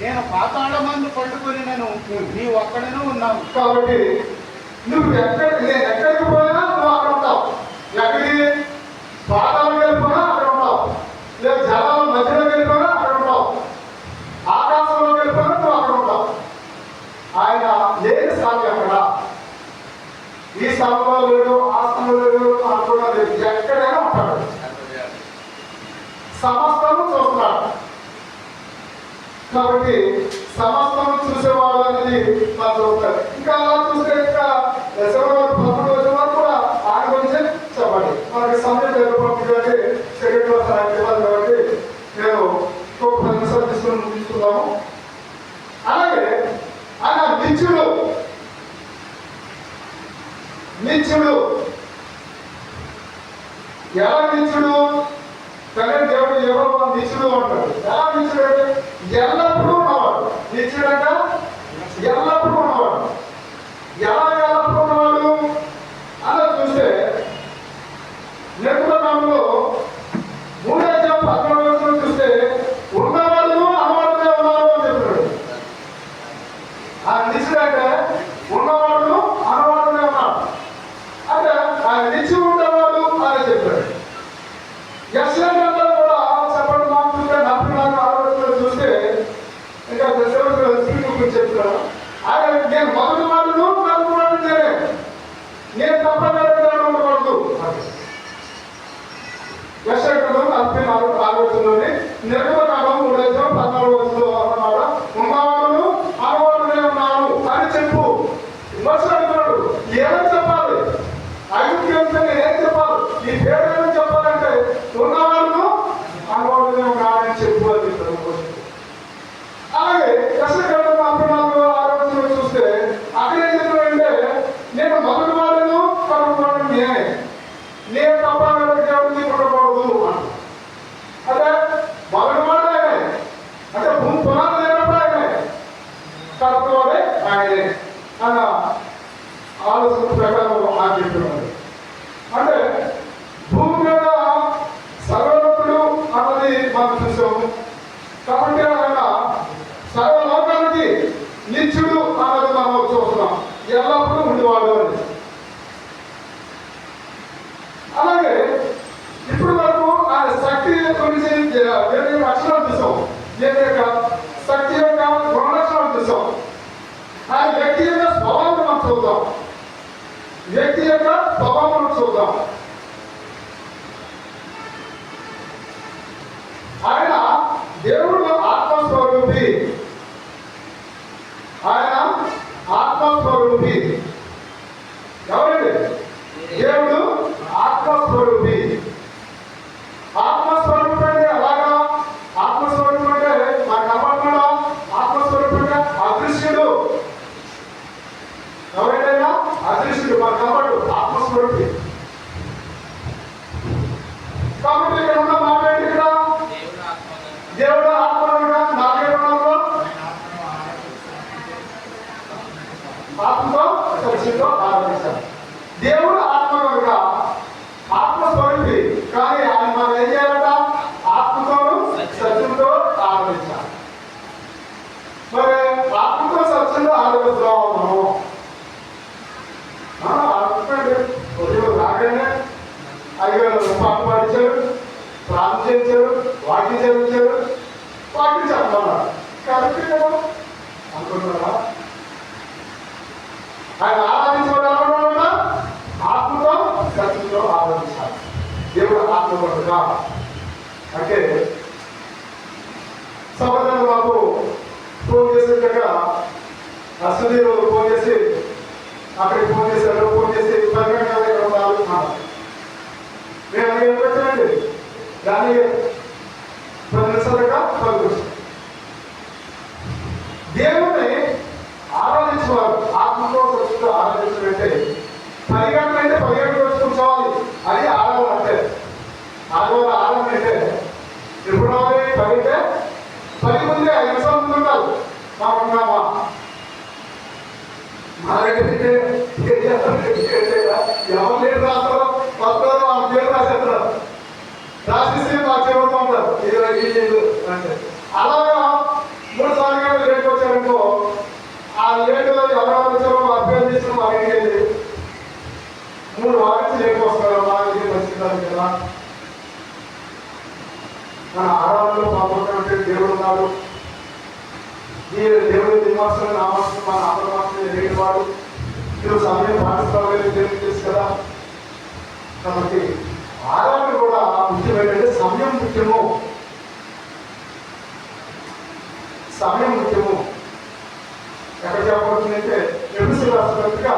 నేను పాతాళమందు పండుకొనినను నీవు అక్కడను ఉన్నావు. కాబట్టి నువ్వు నేను ఎక్కడికి పోయినా నువ్వు అక్కడ ఉంటావు. ఎక్కడికి పాతాళం వెళ్ళిపోయినా అక్కడ ఉంటావు, లేదా జలాల మధ్యలో వెళ్ళిపోయినా అక్కడ ఉంటావు, ఆకాశంలో వెళ్ళిపోయినా నువ్వు అక్కడ ఉంటావు. ఆయన లేని స్థానం ఎక్కడ, ఈ స్థలంలో లేడు, ఆ స్థలంలో లేడు అనుకున్నా లేదు, ఎక్కడైనా ఉంటాడు. సమస్తము చూస్తున్నాడు. కాబట్టి సమస్తము చూసేవాడు అనేది మనం చూస్తారు. ఇంకా అలా చూస్తే ఇంకా 12 వరకు కూడా ఆయన గురించి చెప్పండి. మనకి సమయం ఏర్పడుతుంది సెకండ్ క్లాస్ ఆయన కాబట్టి నేను ఇంకొక 10 నిమిషాలు తీసుకుందాము. అలాగే ఆయన నిత్యుడు, నిత్యుడు ఎలా నిత్యుడు కానీ దేవుడు ఎవరు నిత్యుడు అంటాడు. ఎలా నిత్యుడు అంటే ఎల్లప్పుడూ ఉన్నవాడు. నిత్యుడు అంటే ఎల్లప్పుడూ ఉన్నవాడు. ఎలా ఎల్లప్పుడూ ఉన్నవాడు అలా చూస్తే నిర్మలంలో 3:14 చూస్తే ఉన్నవాళ్ళు అనవాళ్ళుగా ఉన్నారు అని చెప్తున్నాడు. ఆ నిత్యుడు అంటే ఉన్నవాళ్ళు అనవాళ్ళుగా ఉన్నారు అంటే ఆయన నిత్యం ఉండేవాడు అని చెప్పాడు. యశ్వంతులు కూడా చెప్పండి మాత్రమే 44 చూస్తే ఇంకా గురించి చెప్తున్నాను. ఆయన నేను మొదటి వాడును నలుగు వాడు నేను తప్ప ఉండకూడదు. యశ్వంతులు 44 నిర్గమకాండం 3:14 అన్నమాట. ఉన్నవాడును అనవాడునే ఉన్నాను అని చెప్పు. విమర్శ అంటున్నాడు, ఏమని చెప్పాలి? ఐగుప్తు ఏం చెప్పాలి? ఈ పేరు ఏమని చెప్పాలంటే ఉన్నవాళ్ళు అనవాడునే ఉన్నాడని చెప్పు అని చెప్తారు. అలాగే యశ్వంతులు 44 చూస్తే అక్కడ ఏం చెప్తున్నాడంటే నేను మొదటి వాడును కనుక వాడు నేను తప్ప ఉండకూడదు. అంటే మొదటి మనం చూసాము. కాబట్టి ఆయన సర్వలోకానికి నిత్యుడు అన్నది మనం చూస్తున్నాం, ఎల్లప్పుడూ ఉండేవాడు అని. అలాగే ఇప్పుడు వరకు ఆయన శక్తి గురించి వేరే లక్షణాలు చూసాం, దీని యొక్క శక్తి యొక్క గుణలక్షణాలు చూసాం. ఆయన వ్యక్తి యొక్క స్వభావం మనం చూద్దాం, వ్యక్తి యొక్క స్వభావం చూద్దాం. ఆయన దేవుడు ఆత్మస్వరూపి, ఆయన ఆత్మస్వరూపి. ఎవరండి? దేవుడు ఆత్మస్వరూపి. ఆత్మస్వరూపి అంటే అలాగా, ఆత్మస్వరూపి అంటే మనకు కనపడుతున్నాడా? ఆత్మస్వరూపి అంటే అదృశ్యుడు. ఎవరైనా అదృశ్యుడు, మనకు కనపడు ఆత్మస్వరూపి. కాబట్టి ఇక్కడ ఉన్న మాట్లాడి ఇక్కడ దేవుడు ఆత్మగా 40 ఆత్మతో సత్యంతో ఆరాధించాలి. దేవుడు ఆత్మ కనుక ఆత్మస్వరూపి, కానీ ఆయన మనం ఏం చేయాలట? ఆత్మతోను సత్యంతో ఆరాధించాలి. మరి ఆత్మతో సత్యంతో ఆరాధిస్తున్నాము మనం. ఆత్మండి రాగానే అయ్యగారు పాట పాడించారు, ప్రార్థన చేయించారు, వాక్యం చదివించారు, వాక్యం చెప్పమన్నారు. కాబట్టి కదా అనుకుంటున్నారా? ఆయన ఆరాధించబడాలన్నమాట ఆత్మతో సత్యంతో ఆరాధించాలి. దేవుడు ఆత్మపడుగా అంటే సమాధాన బాబు ఫోన్ చేసిన దగ్గర సుధీర్ ఫోన్ చేసి అక్కడికి ఫోన్ చేశారు. ఫోన్ చేసి 10 గంటల నేను అడిగి పెట్టండి దాన్ని 10 నిమిషాలుగా పలుకొచ్చాను. దేవుణ్ణి ఆరాధించేవారు ఆత్మతో సత్యంతో ఆరాధించాలంటే 10 గంటలు అంటే 10 గంటలు వచ్చి కూర్చోవాలి. అది ఆరాధన అంటే. ఆదివారం ఆరాధన అంటే ఎప్పుడు 10 అంటే 10 ముందే 5 నిమిషాల ముందు ఉండాలి. మాకున్నామా మా దగ్గర ఎవరు లేరు రాస్తారు, వస్తారు, ఆ పేరు రాసేస్తారు, రాసేసి మా చెబుతూ ఉంటారు ఇది అంటే. అలాగా 3 సార్లు లేట్కి వచ్చారనుకో, ఆ లేటులో ఎవరెవరు వచ్చారో ఆ పేరు తీసుకుని మా ఇంటికి వెళ్ళి 3 వారాల నుంచి లేట్కి వస్తారు. మా ఇంటికి వచ్చిందారు కదా. మన ఆరాధనలో పాల్గొన్నటువంటి దేవుడు ఉన్నాడు. దేవుడి దిమాసం నామాసం మన అప్రమాసం లేని వాడు. మీరు సమయం పాటిస్తామని దేవుడికి తెలుసు కదా. కాబట్టి ఆరాధన కూడా ముఖ్యమైనది. సమయం ముఖ్యము, సమయం ముఖ్యము. ఎక్కడ చెప్పబడుతుందంటే ఎపిసి రాష్ట్రంగా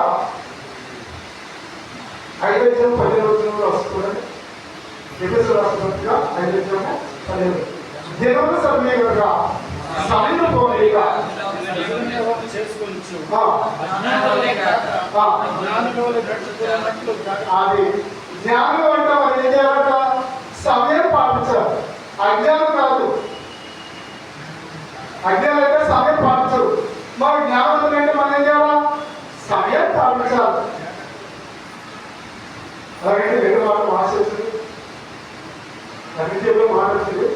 5:15 వస్తుంది. ఎపిసి రాష్ట్రంగా 5:15 దినము సమయంగా సమయం పోలేక అది జ్ఞానం అంటే మనం ఏం చేయాలంట? సమయం పాటించాలి. అజ్ఞానం కాదు. అజ్ఞానం అంటే సమయం పాటించరు. మరి జ్ఞానం అంటే మనం ఏం చేయాలా? సమయం పాటించాలి. అలాగే రెండు మాటలు ఆశిస్తుంది, అన్ని మాట్లాడుతుంది.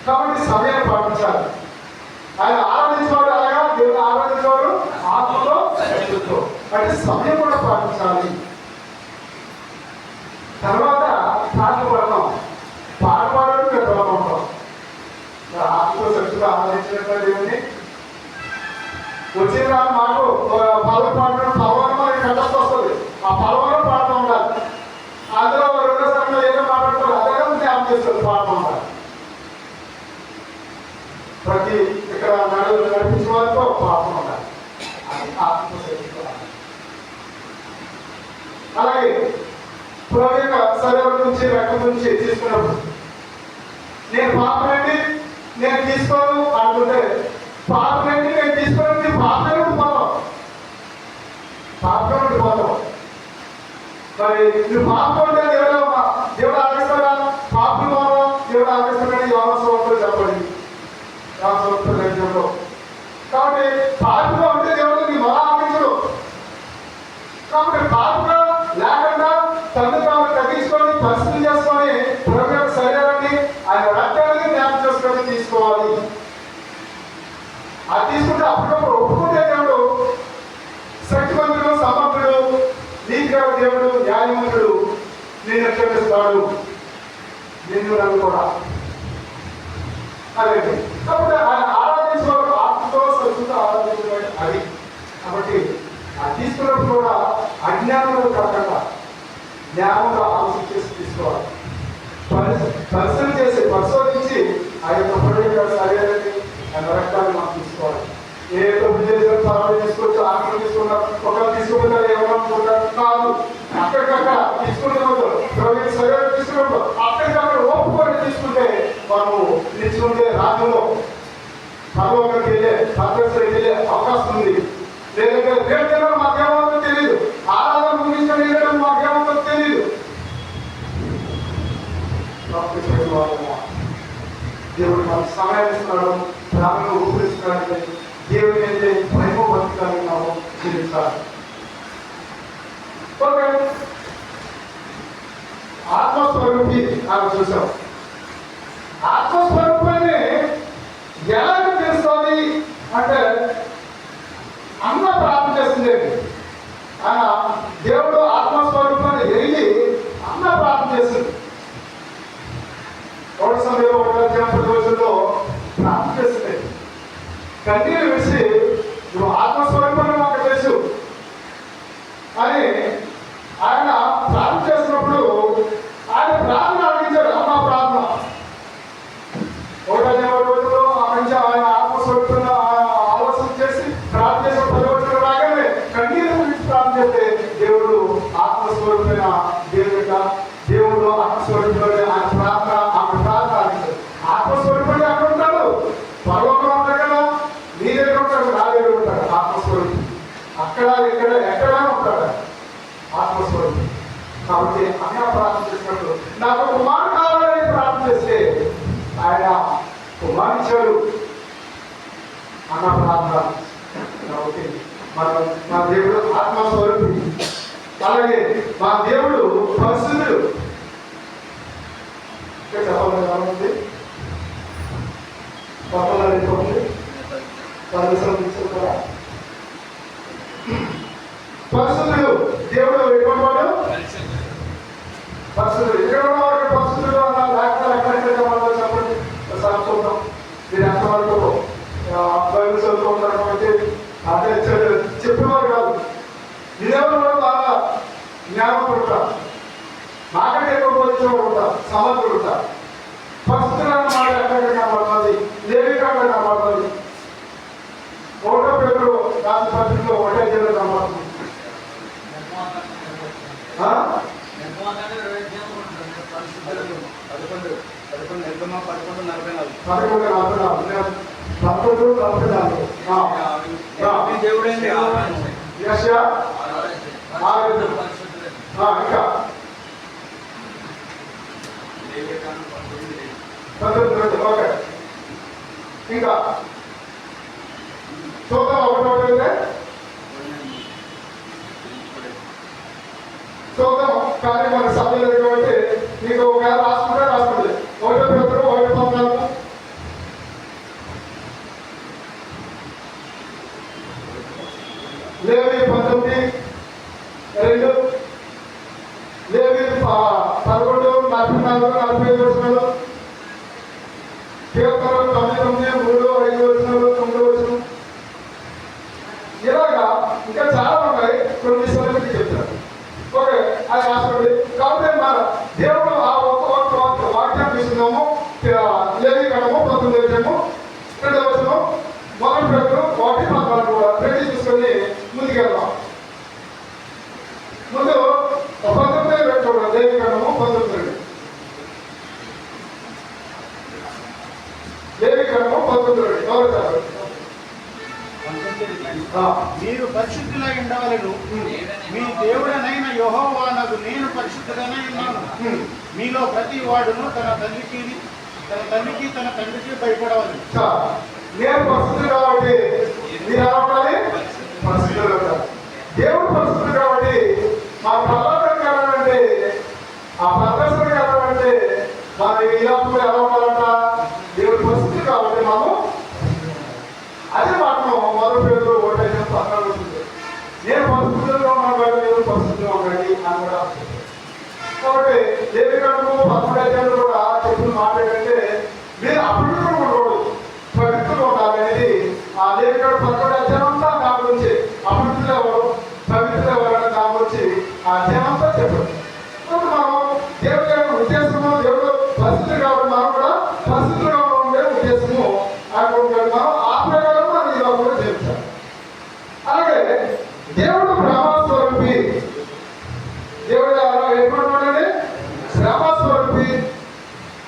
కాబట్టి సమయం పాటించాలి. ఆయన ఆరాధించేవాడు అలాగా, దేవుడు ఆరాధించేవాడు ఆత్మలో సత్యంతో. అంటే సమయం కూడా పాటించాలి. తర్వాత పాటలు పాడతాం, పాట పాడడం పెద్దవాళ్ళు ఉంటాం. ఆత్మతో సత్యంతో ఆరాధించినట్టు దేవుని వచ్చిన మాట పదవి పాడడం పర్వాలు మనకి కంటస్ట్ వస్తుంది. ఆ పర్వాలో పాడుతూ ఉండాలి. అందులో 2వ సమయంలో ఏదో మాట్లాడతారు, అదే జ్ఞాపకం చేస్తారు, పాడుతూ ఉండాలి. ప్రతి ఇక్కడ నడిపించిన వారితో పాపం ఉండాలి. అది ఆత్మశక్తితో. అలాగే ప్రభు యొక్క శరీరం నుంచి రక్తం నుంచి తీసుకున్నప్పుడు నేను పాపనండి నేను తీసుకోను అనుకుంటే, పాపనండి నేను తీసుకోవడానికి పాపనే ఉండిపోతాం, పాపగా ఉండిపోతాం. మరి నువ్వు పాపం ఉంటే దేవుడు ఆగిస్తాడా? పాపం ద్వారా దేవుడు ఆగిస్తాడని యోగస్వరంలో చెప్పండి. కాబట్టి పాపగా ఉంటే దేవుడు నీ మొల ఆపించడు. కాబట్టి పాపగా లేకుండా తను తాను తగ్గించుకొని పరిస్థితులు చేసుకొని ప్రభు యొక్క శరీరాన్ని ఆయన రక్తానికి తీసుకొని తీసుకోవాలి. అది తీసుకుంటే అప్పుడప్పుడు ఒప్పుకుంటే దేవుడు శక్తివంతుడు, సమర్థుడు, నీతిగా దేవుడు, న్యాయవంతుడు నేను క్షమిస్తాడు, నిన్ను నన్ను కూడా. అదే కాబట్టి ఆయన ఆరాధించేవాడు ఆత్మతో సత్తుతో ఆరాధించేవాడు. అది కాబట్టి అది తీసుకున్నప్పుడు కూడా అజ్ఞానంలో కాకుండా జ్ఞానంలో ఆలోచించేసి తీసుకోవాలి. పరిశోధించి ఆ యొక్క పండుగ సరైనది ఆయన రక్తాన్ని మనం తీసుకోవాలి. ఏ తప్పు చేసిన తర్వాత తీసుకోవచ్చు, ఆకలి తీసుకున్నా ఒకరు తీసుకుంటారు, ఏమనుకుంటారు కాదు. అక్కడికక్కడ తీసుకున్నప్పుడు సరైన తీసుకున్నప్పుడు అక్కడికక్కడ ఓపుకొని తీసుకుంటే మనము నిల్చుంటే రాజులో పర్వకానికి వెళ్ళే భద్రతకి వెళ్ళే అవకాశం ఉంది. లేదంటే రేపు తినడం మాకేమవుతుందో తెలియదు, ఆరాధన ముగించడం వెళ్ళడం మాకేమవుతుందో తెలియదు. దేవుడు మనకు సమయాన్ని ఇస్తున్నాడు, ప్రాణంలో ఊపిరిస్తున్నాడు. దేవుని అయితే భయమో బతుకాలని మనం జీవించాలి. ఓకే, ఆత్మస్వరూపి అని చూసాం. ఆత్మస్వరూపాన్ని ఎలా తెలుస్తుంది అంటే అన్న ప్రార్థన చేస్తుంది. ఆయన దేవుడు ఆత్మస్వరూపాన్ని ఎరిగి అన్న ప్రార్థన చేస్తుంది. ఒకటి సమయంలో ఒకటి రోజుల్లో ప్రార్థన చేస్తుంది. కన్నీరు వేసి నువ్వు ఆత్మస్వరూపాన్ని మాకు తెలుసు అని ఆయన ప్రార్థన చేసినప్పుడు ఆయన ప్రార్థన అడిగించాడు. అమ్మ ప్రార్థన ఒకటి రోజుల్లో అక్కడి నుంచి ఆయన ఆత్మస్వరూపంగా ఆలోచన చేసి ప్రార్థన చేసిన 10 రోజులు రాగానే కన్నీరు గురించి ప్రార్థన చేస్తే దేవుడు ఆత్మస్వరూపమైన దేవుడు ఆత్మస్వరూపంలో ఆయన ప్రార్థన ఆమె ప్రార్థన అడిగించాడు. ఆత్మస్వరూపంగా అక్కడ ఉంటాడు, పర్వతం ఉంటాడు కదా, నీ దగ్గర ఉంటాడు, నా దగ్గర ఉంటాడు. ఆత్మస్వరూపం అక్కడ ఇక్కడ ఎక్కడైనా ఉంటాడు ఆత్మస్వరూపం. కాబట్టి అన్న ప్రార్థన చేసినప్పుడు నాకు కుమారు కావాలని ప్రార్థన చేస్తే ఆయన కుమారించాడు అన్న ప్రార్థన. కాబట్టి మా దేవుడు ఆత్మస్వరూపి, అలాగే మా దేవుడు పరిశుద్ధుడు. చెప్పాలి పక్కన పరిశుద్ధుడు దేవుడు ఎటువంటి వాడు? పరిశుద్ధుడు. ఇక్కడ ఉన్న వారికి పరిశుద్ధుడు అన్న లేకపోతే ఎక్కడెక్కడ చెప్పండి చూద్దాం. మీరు ఎంతవరకు బైబిల్ చదువుతూ ఉంటారు కాబట్టి అదే చెప్పేవారు కాదు. నిజంగా కూడా బాగా జ్ఞాపకులు ఉంటారు, నాకంటే ఎక్కువ బోధించేవాడు ఉంటారు, సమర్థులు ఉంటారు. పరిశుద్ధులు అన్న మాట ఎక్కడెక్కడ కనబడుతుంది, లేవికాండ కనబడుతుంది, 1 పేతురు రాసిన పత్రికలో 1వ అధ్యాయంలో కనబడుతుంది. 11:44 దేవుడైంది ఇంకా 19. ఓకే, ఇంకా చూద్దాం. ఒకటి చూద్దాం. కానీ మన సభ్యులు లేదు కాబట్టి మీకు ఒకవేళ రాసుకుంటే రాసుకోండి. 1 పేతురు 1:14 లేవి 19:2 లేవి 11, 44, 45 వచనాలు, కీర్తనలు 9:3, 5 వచనాలు, 9 వచనం. ఇలాగా ఇంకా చాలా ఉన్నాయి, కొన్ని సంగతి చెప్తారు. ఓకే, అది రాసుకోండి. కాబట్టి మన దేవుడు ఆ ఒక్క వాక్యం తీసుకున్నాము. లేవి కడము 19వ అధ్యాయము 2వ వచనం, 1 పేతురు 1:14 కూడా రెడీ తీసుకొని ముందుకెళ్దాం. ముందు 19 చూడండి. లేవి కడము 19, లేవి కడము 19. ఎవరు చెప్పారు? మీరు పరిశుద్ధులై ఉండవలెను, మీ దేవుడనైన యెహోవానగు నేను పరిశుద్ధుడనై ఉన్నాను. మీలో ప్రతి వాడును తన తల్లికి తన తండ్రికి భయపడవలెను. నేను పరిశుద్ధుడు కాబట్టి మీరు ఎలా ఉండాలి? పరిశుద్ధులు ఉంటారు. దేవుడు పరిశుద్ధుడు కాబట్టి మా పర్వతం కావాలంటే, ఆ ప్రదర్శన కావాలంటే మన ఇలాంటి ఎలా ఉండాలంట? దేవుడు లేవికడము 13వ అధ్యాయంలో కూడా చెప్పిన మాట ఏంటంటే మీరు అపవిత్రంగా ఉండకూడదు, పవిత్రంగా ఉండాలి అనేది. ఆ లేవికడు 11వ అధ్యాయం అంతా దాని గురించి అపవిత్రులు ఎవరు, పవిత్రులు ఎవరు దాని గురించి ఆ అధ్యాయం అంతా చెప్పారు. కాబట్టి మనం దేవుడి యొక్క ఉద్దేశము, దేవుడు పరిస్థితులు కాబట్టి మనం కూడా పరిస్థితులుగా ఉండే ఉద్దేశము మనం ఆ ప్రకారం మనం ఇలా కూడా జీవించాలి. అలాగే దేవుడు ప్రేమస్వరూపి. దేవుడు ఎటువంటి ప్రేమస్వరూపి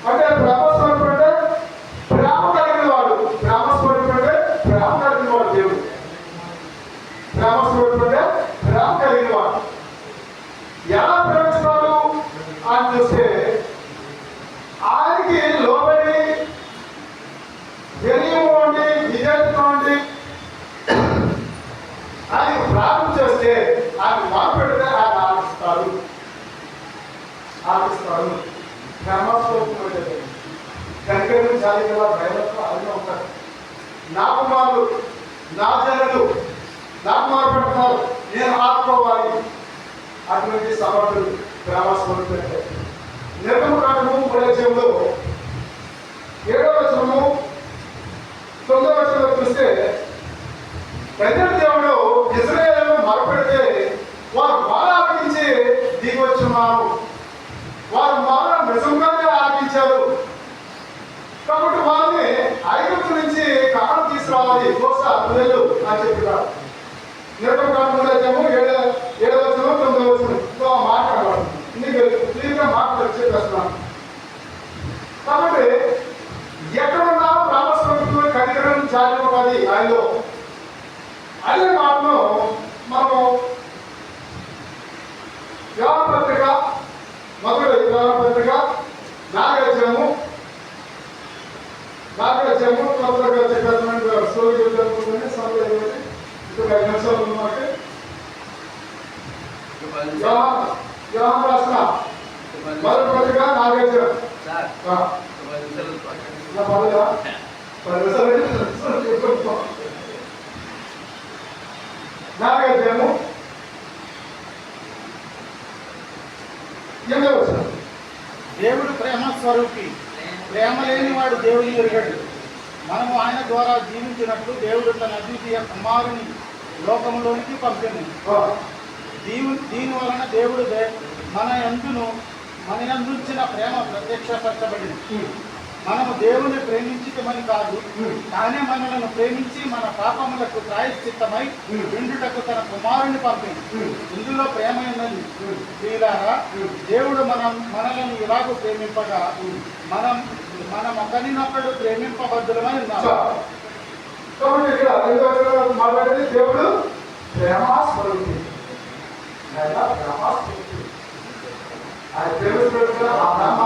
అంటే ప్రేమస్వరూపి అంటే ప్రేమ కలిగిన వాడు. ప్రేమస్వరూపి అంటే ప్రేమ కలిగిన వాడు దేవుడు. ప్రేమస్వరూపి అంటే ప్రేమ కలిగిన వాడు. ఎలా ప్రేమిస్తాడు అని చూస్తే ఆయనకి లోబడి వినయండి, విజేతమండి ఆయన ప్రారంభం చేస్తే ఆయన మాట్లాడితే ఆయన ఆలోచిస్తాడు. ప్రేమస్వరూపం అంటే కనికరం, జాలి గల, భయంతో అన్నీ ఉంటారు. నా కుమారులు, నా జనులు నాకు మాట్లాడుతున్నారు, నేను ఆడుకోవాలి. అటువంటి సమర్థుడు ప్రేమస్వరూపం అంటే. నిర్గమకాండము 3వ అధ్యాయంలో 7వ వచనము 9వ వచనంలో చూస్తే ప్రజల దేవుడు ఇశ్రాయేలును మొరపెడితే వారు మొర ఆలకించి దిగి వచ్చున్నారు. వారు మొర నిజంగానే ఆలకించారు. కాబట్టి వారిని ఐగుప్తు నుంచి కాలం తీసుకురావాలి, బహుశా 10 నెలలు అని చెప్పారు. నిర్గమకాండం 3వ అధ్యాయము 7వ వచనం 9వ వచనంలో మాట్లాడాలి. నీకు క్లియర్గా మాట్లాడి చెప్పేస్తున్నాను. కాబట్టి ఎక్కడున్నా ప్రేమస్వరూపం, కనికరం, జాలి ఉన్నది ఆయనలో. అదే మాటను మనము యోహాను పత్రిక, మొదటి యోహాను పత్రిక 4వ అధ్యాయము త్వరగా చెప్పేస్తున్నాను. స్టోరీ చెప్తాను. సమయం ఇంకా 5 నిమిషాలు ఉన్నమాట. యోహాను రాసిన మొదటి పత్రిక 4వ అధ్యాయం. పర్లేదా? 10 నిమిషాలు 4వ అధ్యాయము 8వ వచనం. దేవుడు ప్రేమ స్వరూపి, ప్రేమ లేని వాడు దేవుని ఎరుగడు. మనము ఆయన ద్వారా జీవించినట్లు దేవుడు తన అద్వితీయ కుమారుని లోకంలోనికి పంపెను. దీని వలన దేవుడు మన యందుంచిన ప్రేమ ప్రత్యక్షపరచబడింది. మనము దేవుని ప్రేమించటమని కాదు, కానీ మనలను ప్రేమించి మన పాపములకు ప్రాయశ్చిత్తమై విండుటకు తన కుమారుని పంపింది. ఇందులో ప్రేమ ఉన్నది. ప్రియులారా, దేవుడు మనలను ఇలాగూ ప్రేమింపగా మనం ఒకరినొకడు ప్రేమింపబద్దులమై ఉన్నాము. కాబట్టి ఇక్కడ మాట్లాడేది దేవుడు ప్రేమస్వరూపి. ఆయన ప్రేమిస్తున్నట్టుగా ఆ ప్రేమ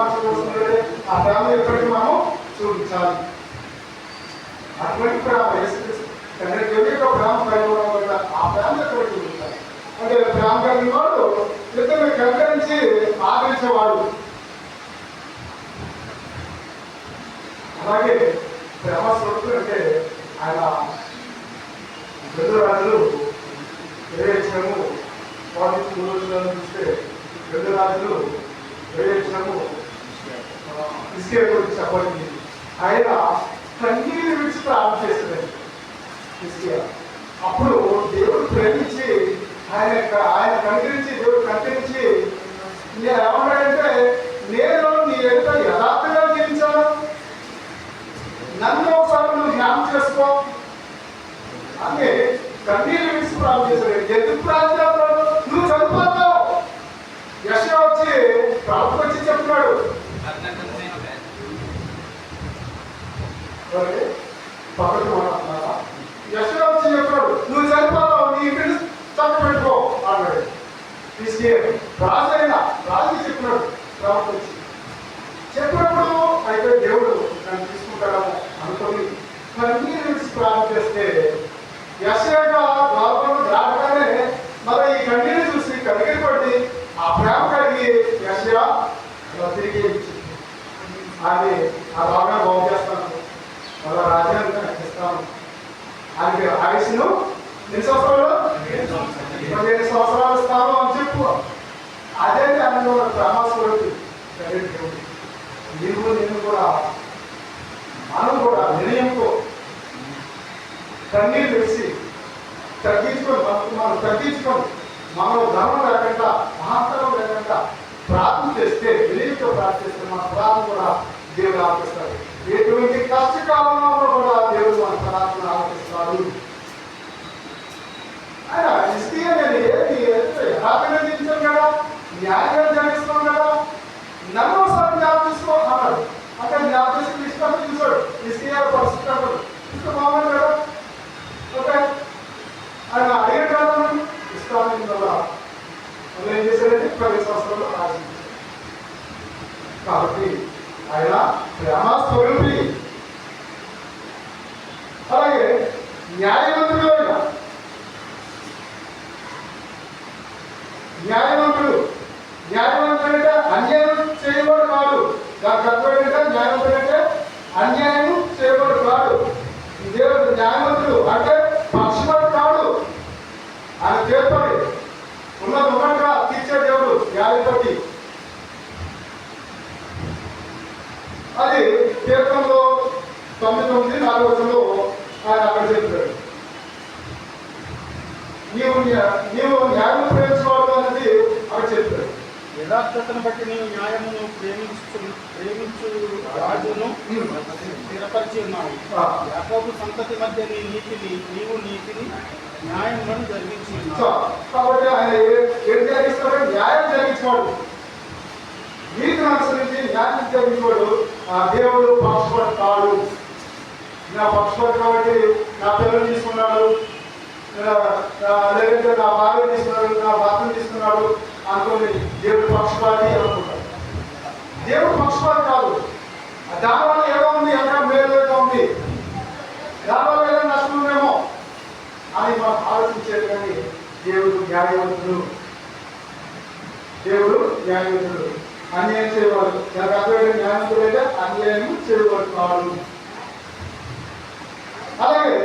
ఆ ప్రేమ ఎప్పటికీ మనం చూపించాలి. అటువంటి ప్రేమ తండ్రి యొక్క ప్రేమ కలిగి వల్ల ఆ ప్రేమ ఎక్కడికి చూపించాలి అంటే ప్రేమ కలిగిన వాడు ఇతరుని కనికరించి ఆదరించేవాడు. అలాగే ప్రేమ స్వరూపులు అంటే ఆయన 2 రాజులు 23 చూస్తే 2 రాజులు 23 ఇసుకే గురించి చెప్పబడింది. ఆయన కన్నీరు విడిచి ప్రార్థన చేసేదండి ఇసుకే. అప్పుడు దేవుడు ప్రేమించి ఆయన కనికరించి దేవుడు కనికరించి నేను ఏమన్నాడంటే, నేను నీ ఎదుట యథార్థంగా జీవించాను, నన్ను ఒకసారి నువ్వు జ్ఞాపకం చేసుకో అని కన్నీరు విడిచి ప్రార్థన చేశాడు. ఎందుకు ప్రార్థన? నువ్వు చనిపోతావు. యెషయా వచ్చి ప్రార్థన వచ్చి చెప్తున్నాడు, యెషయా వచ్చి చెప్పాడు, నువ్వు చనిపోతావు, నీ ఇంటిని చక్కబెట్టుకో అన్నాడు. రాజు చెప్పినాడు. ప్రార్థన వచ్చి చెప్పినప్పుడు అయితే దేవుడు నన్ను తీసుకుంటాడేమో అనుకుని కన్నీరు విడిచి ప్రార్థన చేస్తే యెషయాగా ద్వారం దాటగానే మరి ఈ కన్నీరు చూసి కన్నీరు పడి ఆ ప్రేమ కలిగి యెషయా తిరిగి అది ఆ బాగా బాగు చేస్తాను, వాళ్ళ రాజ్యాన్ని రక్షిస్తాను. ఆయనకి ఆయుష్ను 2 సంవత్సరాలు 15 సంవత్సరాలు ఇస్తాను అని చెప్పు. అదే అందులో ప్రేమస్వరూపి కూడా వినయంతో కన్నీరు వేసి తగ్గించుకొని మనం తగ్గించుకొని మనలో ధర్మం లేకుండా మహాత్తరం లేకుండా ప్రార్థన చేస్తే వినయంతో ప్రార్థిస్తే మన ప్రార్థన కూడా దేవుడు ఆలోచిస్తాడు. ఎటువంటి కష్టకాలంలో కూడా దేవుడు మన ప్రార్థన ఆలోచిస్తాడు. ఆయన హిస్టరీ అనేది యథార్థంగా కదా, న్యాయంగా జరిగిస్తున్నాం కదా, నన్ను ఒకసారి జ్ఞాపకం తీసుకో అన్నాడు. అంటే జ్ఞాపకం చేసి ఇష్టం చూసాడు. హిస్టరీ పరిస్థితి అంటాడు ఇష్టం బాగుంది కదా. ఓకే, ఆయన అడిగే కదా ఇష్టాన్ని వల్ల ఏం చేశాడంటే 10 సంవత్సరాలు ఆశించాడు. కాబట్టి ఆయన ప్రేమ స్వరూపి. అలాగే న్యాయవంతుడు. ఆయన న్యాయవంతుడు. న్యాయవంతుడు అంటే అన్యాయం చేయబడు కాదు. దానికి అర్థం ఏంటంటే న్యాయవంతుడు అంటే అన్యాయం చేయబడు కాదు. దేవుడు న్యాయవంతుడు అంటే పక్షపాతి కాదు. ఆయన చేపడి ఉన్నట్టుగా తీర్చే దేవుడు న్యాయపతి. అది కీర్తనలో 9:4 ఆయన అక్కడ చెప్పాడు. నీవు న్యాయం ప్రేమించుకోవడం అనేది అక్కడ చెప్పాడు. యథార్థతను బట్టి నీవు న్యాయమును ప్రేమించు రాజును స్థిరపరిచి ఉన్నావు. యాకోబు సంతతి మధ్య నీవు నీతిని న్యాయములను జరిగించి ఉన్నావు. కాబట్టి ఆయన ఏం జరిగిస్తాడు? న్యాయం జరిగించేవాడు, నీతిని అనుసరించి న్యాయం జరిగించేవాడు. ఆ దేవుడు పక్షపాతి కాడు. నా పక్షపాతి కాబట్టి నా పిల్లలు తీసుకున్నాడు, లేదంటే నా భార్య తీసుకున్నాడు, నా భర్తను తీసుకున్నాడు అనుకోని దేవుడు పక్షపాతి అనుకుంటాడు. దేవుడు పక్షపాతి కాదు. దానివల్ల ఏదో ఉంది, ఎక్కడ మేలు ఏదో ఉంది, దానివల్ల ఏదో నష్టం ఉందేమో అని మనం ఆలోచించేది. కానీ దేవుడు న్యాయవంతుడు. దేవుడు న్యాయవంతుడు. అన్యాయం చేయవాడు. దానికి అర్థమైన న్యాయవంతుడు అయితే అన్యాయం చేయవాడు కాదు. అలాగే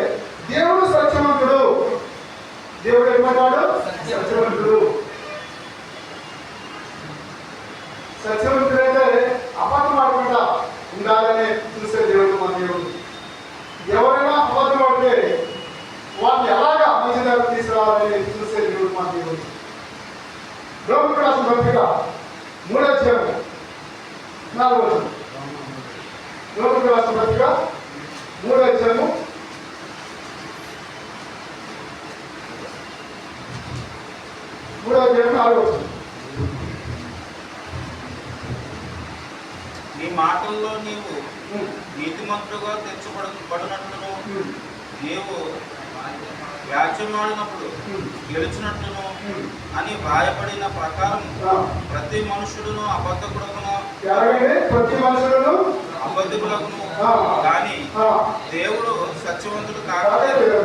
దేవుడు సత్యవంతుడు. దేవుడు ఏమంటాడు? సత్యవంతుడు. సత్యవంతుడు అంటే అబద్ధం ఆడకుండా ఉండాలని చూసే దేవుడు మన దేవుడు. ఎవరైనా అబద్ధం ఆడితే వాళ్ళని ఎలాగా మంచి దారి తీసుకురావాలని చూసే దేవుడు మన దేవుడు. రోమిలకు రాసిన పత్రిక 3:4. రోమిలకు రాసిన పత్రిక 3:4. నీ మాటల్లో నీవు నీతిమంతుడుగా తెచ్చబడినట్లును, నీవు వ్యాజ్యమాడినప్పుడు గెలిచినట్లును అని వ్రాయబడిన ప్రకారం ప్రతి మనుషుడును అబద్ధకుడకును కానీ దేవుడు సత్యవంతుడు కాదు.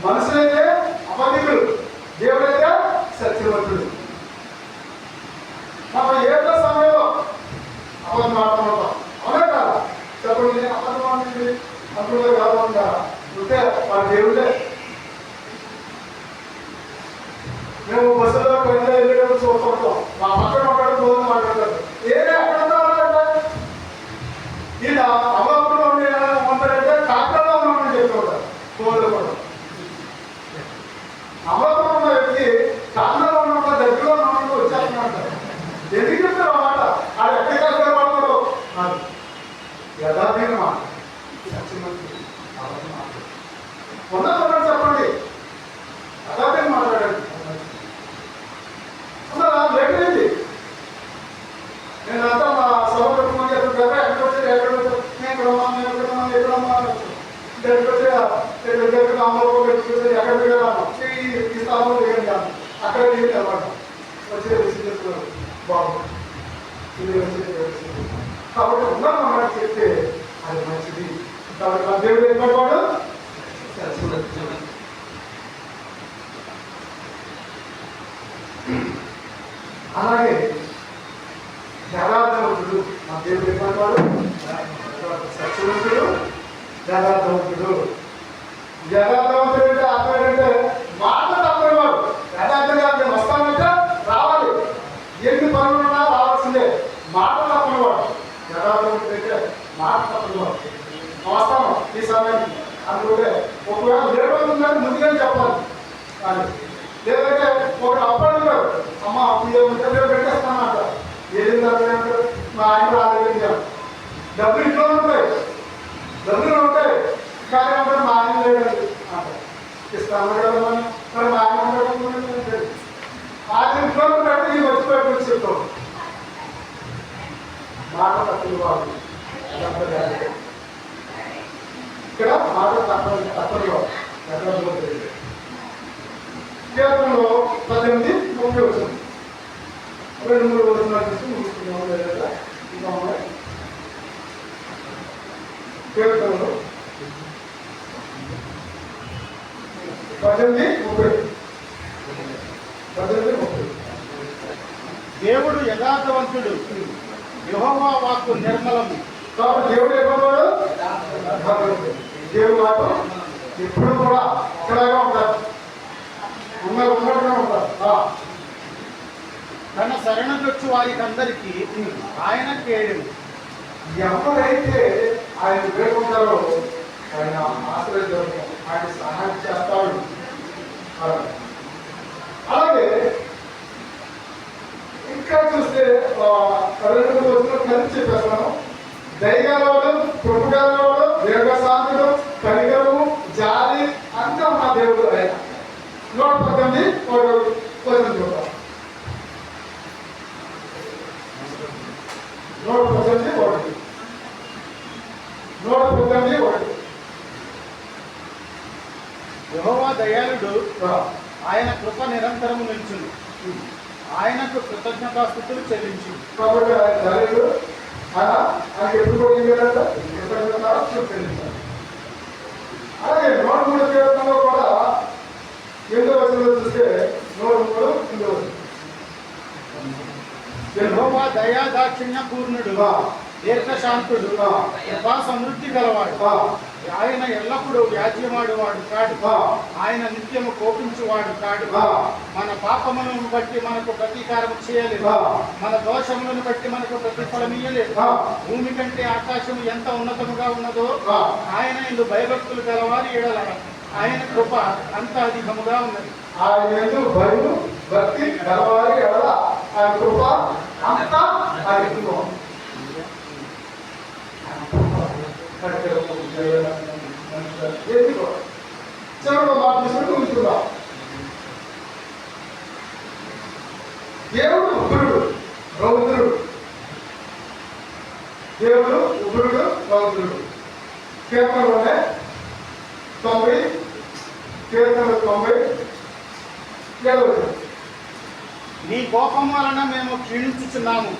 మనుషులైతే అబద్ధికులు, దేవుడైతే సత్యవంతుడు. మనం ఏదో సమయంలో అబద్ధం మాట్లాడుతాం. అవునా కాదా? చెప్పండి, అబద్ధం మాట్లాడింది అందులో కాదు అంటారా? ఉంటే మన దేవుడే. మేము బస్సులో పైన వెళ్ళేటప్పుడు చూస్తుంటాం. మా పక్కన మాట్లాడుతూ మాట్లాడతారు. ఏదే అక్కడ ఇలా అమలప్పుడు ఉంటారంటే కాకుండా ఉన్నామని చెప్తుంటారు. ఫోన్లో కూడా అమలప్పుడు ఉన్న వ్యక్తి కాకుండా ఉన్న దగ్గరలో ఉన్నట్టు వచ్చేస్తున్నారు. ఎందుకు చెప్తారు ఆ మాట? అది ఎక్కడికి వాడతారు? యథార్థంగా మాట ఉన్నది చెప్పండి. యథార్థంగా మాట్లాడండి. లేకపోయింది నేను అంతా మా సహోదరు ఎక్కడికి వచ్చారు, ఎక్కడ వచ్చారు, నేను ఎక్కడమ్మా దగ్గరికి వచ్చి అమ్మలో పెట్టుకొచ్చి ఎక్కడ దిగాను ఈ స్థానంలో దిగండి అక్కడ దిగింది అనమాట. వచ్చే రిసీవ్ చేస్తున్నారు. బాగుంది కాబట్టి ఉన్నాను అన్నమాట చెప్తే అది మంచిది. కాబట్టి నా దేవుడు ఏర్పడవాడు అలాగే యథార్థవంతుడు. మా దేవుడు ఏర్పడవాడు సత్యవంతుడు, యథార్థవంతుడు. యథార్థవంతుడు అంటే అర్థం ఏంటంటే మాట తప్పనివాడు. యథార్థంగా నేను వస్తానంటే రావాలి, ఎన్ని పనులు ఉన్నా రావాల్సిందే. మాట తప్పనివాడు యథార్థవంతుడు అంటే మాట తప్పనివాడు. వస్తాను ఈ సమయానికి అనుకుంటే ఒకవేళ లేట్ అవుతుందని ముందుగానే చెప్పాలి. కానీ లేదంటే ఒకటి అప్పడుంటారు, అమ్మ ఇది రేపు పెట్టేస్తాను అంటారు. ఏది అంటారు, మా ఆయన రాలేదు, డబ్బులు ఇంట్లో ఉంటాయి, డబ్బులు ఉంటాయి కానీ అంటే మా ఆయన లేదండి అంటారు. ఇస్తాను కదా మరి మా ఆయన ఉండడం ఆయన ఇంట్లో పెట్టి ఈ వచ్చిపోయి చెప్తాం మాట తక్కువ కాదు. ఇక్కడ మాట తక్కువ కేంద్రంలో 18:30 వచ్చింది. 2-3 వచనాలు చూసి ముగిస్తున్నాము. లేదా ఇంకా ఉన్నాయి కేంద్రంలో 18:30. దేవుడు యథార్థవంతుడు, యెహోవా వాక్కు నిర్మలము. కాబట్టి దేవుడు ఏమన్నాడు? దేవుడు మాట ఎప్పుడు కూడా ఒకలాగా ఉంటారు, ఉన్నట్టుగా ఉంటారు. తన శరణొచ్చు వారికి అందరికీ ఆయన కేడెను. ఎవరైతే ఆయన వేడుకుంటారో ఆయన ఆశ్రయిస్తారు, ఆయన సహాయం చేస్తాడు. అలాగే ఇంకా చూస్తే 12 రోజులు కలిసి చెప్పేస్తున్నాను. దయగలవాడు, కృపగలవాడు, దీర్ఘశాంతుడు, కనికరము, జాలి అంతా మా దేవుడు ఆయన. 118 చూద్దాం. 119 యెహోవా దయాళుడు, ఆయన కృప నిరంతరము నిలుచును, ఆయనకు కృతజ్ఞతాస్తుతులు చెల్లించు. కాబట్టి ఆయన దయాళుడు, ఆయన ఎప్పుడు కూడా కృతజ్ఞతాస్తుతులు చెల్లించాలి. అలాగే 103 కీర్తనలో కూడా 8వ వచనంలో చూస్తే 103 యెహోవా దయా దాక్షిణ్య పూర్ణుడు, దీర్ఘశాంతుడు, కృపా సమృద్ధి గలవాడు. ఆయన ఎల్లప్పుడూ వ్యాజ్యమాడువాడు కాడు, ఆయన నిత్యము కోపించువాడు కాడు. మన పాపములను బట్టి మనకు ప్రతీకారం చేయలేదు, మన దోషములను బట్టి మనకు ప్రతిఫలం ఇయ్యలేదు. భూమి కంటే ఆకాశము ఎంత ఉన్నతముగా ఉన్నదో ఆయన ఇందు భయభక్తులు గలవారి ఎడల ఆయన కృప అంత అధికముగా ఉన్నది. ఆయన ఎందుకు భయము భక్తి గలవారి ఎడల ఆయన కృప అంత అధికముగా ఉంది. చివరిలో మార్చేసుకుంటూ ఉంచుకుందాం. దేవుడు ఉగ్రుడు రౌద్రుడు, దేవుడు ఉగ్రుడు రౌద్రుడు. కీర్తనలోనే 90 నీ కోపం వలన మేము క్షీణించుచున్నాము,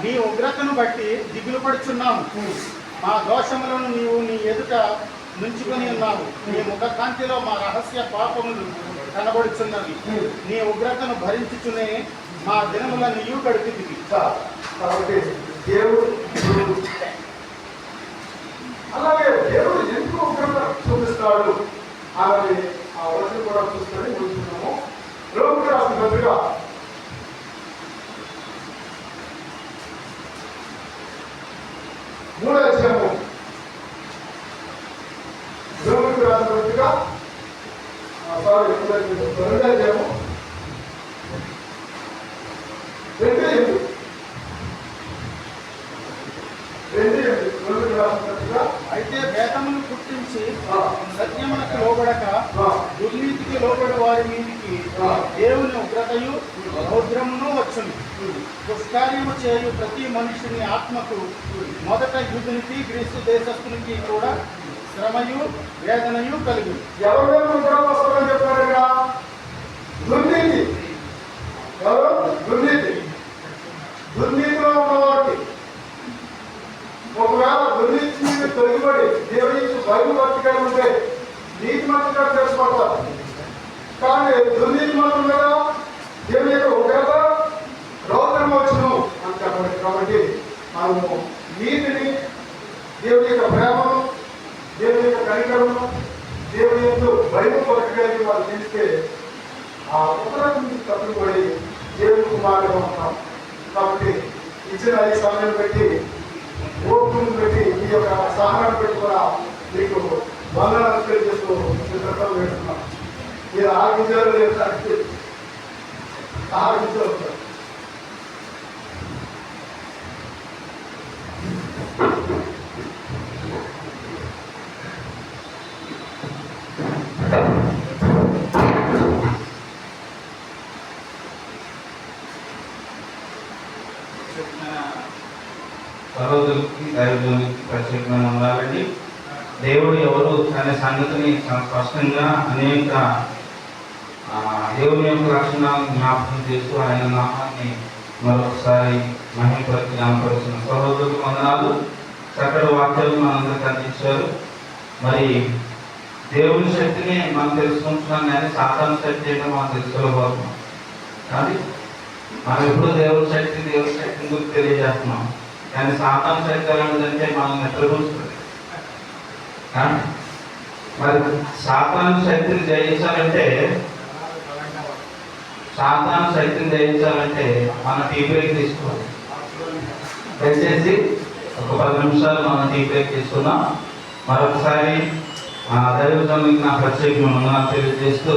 నీ ఉగ్రతను బట్టి దిగులు పడుచున్నాము. మా దోషములను నీవు నీ ఎదుట నుంచుకొని ఉన్నావు, నీ ముఖకాంతిలో మా రహస్య పాపములు కనబడుచున్నవి. నీ ఉగ్రతను భరించుచునే మా దినముల నీవు గడిపితివి. కాబట్టి దేవుడు అలాగే దేవుడు ఎందుకు ఉగ్రత చూపిస్తాడు అలాగే ఆ వచనం కూడా చూసుకొని చూస్తున్నాము. రోమికి రాసిన పత్రిక 3వ అధ్యాయము, రోమికి రాసిన పత్రిక 2వ అధ్యాయము 2:8 అయితే భేదమును పుట్టించి సత్యమునకు లోబడక దుర్నీతికి లోబడి వారి మీదికి దేవుని ఉగ్రతయు రౌద్రమును వచ్చును. దుష్కార్యము చేయు ప్రతి మనిషిని ఆత్మకు మొదట యూదునికి గ్రీసు దేశస్తునికి కూడా శ్రమయు వేదనయు కలిగి. ఎవరు ఉగ్రత వస్తుందని చెప్పారు ఇక్కడ? దుర్నీతి. ఎవరు? దుర్నీతి. దుర్నీతిలో ఉన్నవారికి ఒకవేళ దుర్నీతి మీద తొలగిపడి దేవుని బైబిల్ భక్తిగా ఉంటే నీతి మంత్రిగా తెలుసుకుంటారు. కానీ దుర్నీతి మాత్రం కదా దేవుని యొక్క ఉగ్రత రౌద్రం వచ్చును అని చెప్పండి. కాబట్టి మనము నీతిని, దేవుని యొక్క ప్రేమను, దేవుని యొక్క కనికరమును, దేవుని యొక్క బైబిల్ భక్తిగా వాళ్ళు తెలిస్తే ఆ ఉగ్రత నుంచి తప్పిపడి దేవుని కుమారుగా ఉంటాం. కాబట్టి ఇచ్చిన ఈ సమయం పెట్టి ఓపును పెట్టి ఈ యొక్క సహనాన్ని పెట్టి కూడా మీకు వందనాలు తెలియజేస్తూ చిత్రకం వేస్తున్నాం. మీరు ఆగించారు లేదు ఆగించారు సార్. సహోదరులకి దైవజనులకి ప్రత్యేకమైన ఉండాలండి. దేవుడు ఎవరు అనే సంగతిని చాలా స్పష్టంగా అనేక దేవుని యొక్క లక్షణాలను జ్ఞాపకం చేస్తూ ఆయన నామాన్ని మరొకసారి మహిమపరిచి జ్ఞాపకపరిచిన సహోదరులకు వందనాలు. చక్కటి వాక్యాలు మనందరికి అందించారు. మరి దేవుని శక్తిని మనం తెలుసుకుంటున్నాం కానీ సాతాను శక్తి ఏంటో మనం తెలుసుకోలేకపోతున్నాం. కానీ మనం ఎప్పుడు దేవుని శక్తిని గురించి తెలియజేస్తున్నాం. కానీ సాతాను శక్తి ఎలాంటిదంటే మనం నిద్రపోతుంది. కానీ మరి సాతాను శక్తిని జయించాలంటే మనం టీ బ్రేక్ తీసుకోవాలి. దయచేసి ఒక 10 నిమిషాలు మనం టీ బ్రేక్ తీసుకుందాం. మరొకసారి దైవజనులకు నా ప్రత్యేకమైన వందనాలు తెలియజేస్తూ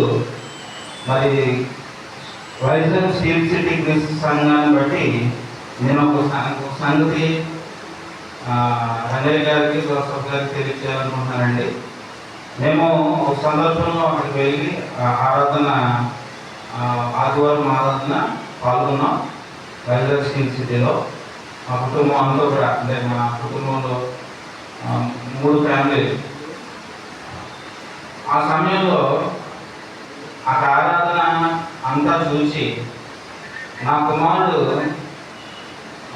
మరి వైజాగ్ స్టీల్ సిటీ క్రీస్తు సంఘాన్ని బట్టి నేను ఒక సంగతి రంగయ్య గారికి జోసఫ్ గారికి తెలియజేయాలనుకుంటున్నానండి. మేము ఒక సందర్భంలో అక్కడికి వెళ్ళి ఆరాధన ఆదివారం ఆరాధన పాల్గొన్నాం వైజాగ్ స్టీల్ సిటీలో. మా కుటుంబం అంతా కూడా అంటే మా కుటుంబంలో 3 ఫ్యామిలీలు. ఆ సమయంలో ఆ ఆరాధన అంతా చూసి నా కుమారుడు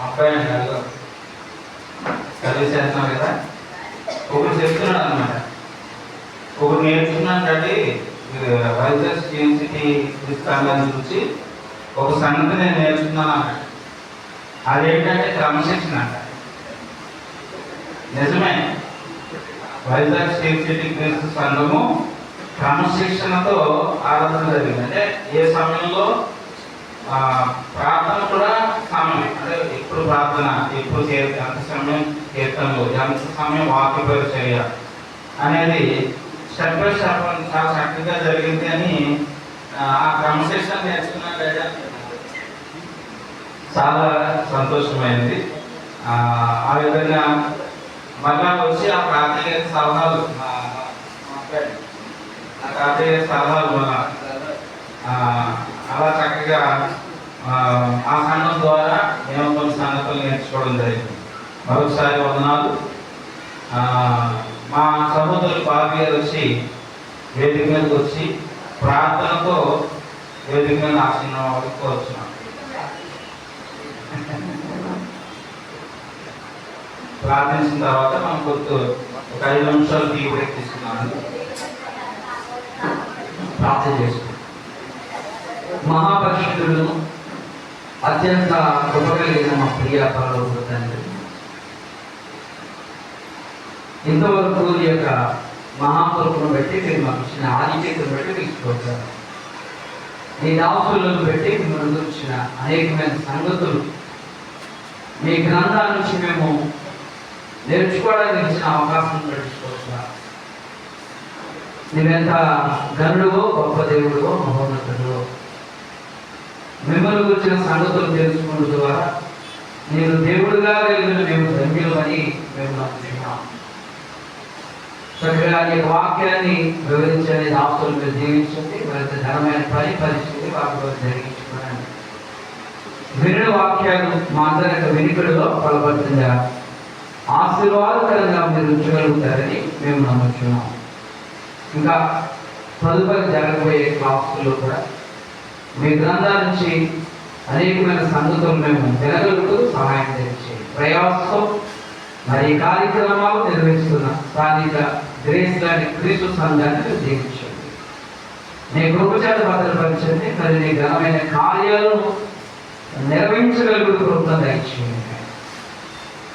అబ్బాయి సర్వీస్ చేస్తున్నాడు కదా, ఒకరు చెప్తున్నాడు అనమాట. ఒకరు నేర్చుకున్నాడంటే వైజాగ్ స్టీల్ సిటీ క్రిస్తాన్ని చూసి ఒక సంగతి నేను నేర్చుకున్నాను అన్నాడు. అదేంటంటే క్రమశిక్షణ అంట. నిజమే, వైజాగ్ స్టీల్ సిటీ క్రీస్తు సంఘము క్రమశిక్షణతో ఆరాధన జరిగింది. అంటే ఏ సమయంలో ప్రార్థన కూడా సమయం, అంటే ఎప్పుడు ప్రార్థన, ఎప్పుడు ఎంత సమయం కీర్తనలు, ఎంత సమయం వాక్య పరిచర్య అనేది స్టెప్ బై స్టెప్ చాలా చక్కగా జరిగింది అని ఆ క్రమశిక్షణ నేర్చుకున్నాడు. చాలా సంతోషమైంది. ఆ విధంగా మళ్ళా వచ్చి ఆ ప్రాంతీయ సలహాలు అలా చక్కగా ఆ సంఘం ద్వారా మేము కొన్ని సంగతులు నేర్చుకోవడం జరిగింది. మరొకసారి వందనాలు. మా సహోదరులు బాబు గారు వచ్చి వేదిక మీదకి వచ్చి ప్రార్థనతో వేదిక మీద ఆశీర్వాదాలు కోరుచున్నాం. ప్రార్థించిన తర్వాత మనం ఒక 5 నిమిషాలు టీ బ్రేక్ తీసుకున్నాను. ప్రార్థన చేసుకుంటాం. మహాపరిశుద్ధులను అత్యంత కృపగలిగిన మా ప్రియ పరలోక తండ్రి, ఇంతవరకు ఈ యొక్క మహాకృపను బట్టి మీరు మాకు ఇచ్చిన ఆధిక్యతను బట్టి మీకు స్తోత్రాలు. మీ దాసులను బట్టి మిమ్మల్ని గురించిన అనేకమైన సంగతులు మీ గ్రంథాల నుంచి మేము నేర్చుకోవడానికి ఇచ్చిన అవకాశం నడుచుకోవచ్చు. నువ్వెంత గనుడువో, గొప్ప దేవుడువో, మహోన్నతుడువో. మిమ్మల్ని గురించిన సంగతులు తెలుసుకున్న ద్వారా నేను దేవుడుగా కలిగిన మేము ధన్యులమని మేము నమ్ముతున్నాం. చక్కగా ఈ వాక్యాన్ని వివరించని దాసులు మీరు జీవించండి. మరింత ఘనమైన పరిస్థితి వాటిలో జరిగించుకోండి. వినిన వాక్యాలు మా అందరి వినికిడిలో ఫలపడుతుందా ఆశీర్వాదకరంగా మీరు ఉంచగలుగుతారని మేము నమ్ముతున్నాం. ఇంకా తదుపరి జరగబోయే క్లాసుల్లో కూడా మీ గ్రంథాల నుంచి అనేకమైన సంగతులు మేము వినగలుగుతూ సహాయం చేసి ప్రయాసంతో మరి కార్యక్రమాలు నిర్వహిస్తున్న స్థానిక గ్రేస్ లాంటి క్రీస్తు సంఘాన్ని జీవించండి. నీ కృపచేత భద్రపరచండి. మరి నీ ఘనమైన కార్యాలను నిర్వహించగలుగుతూ కృపను దయచేయండి.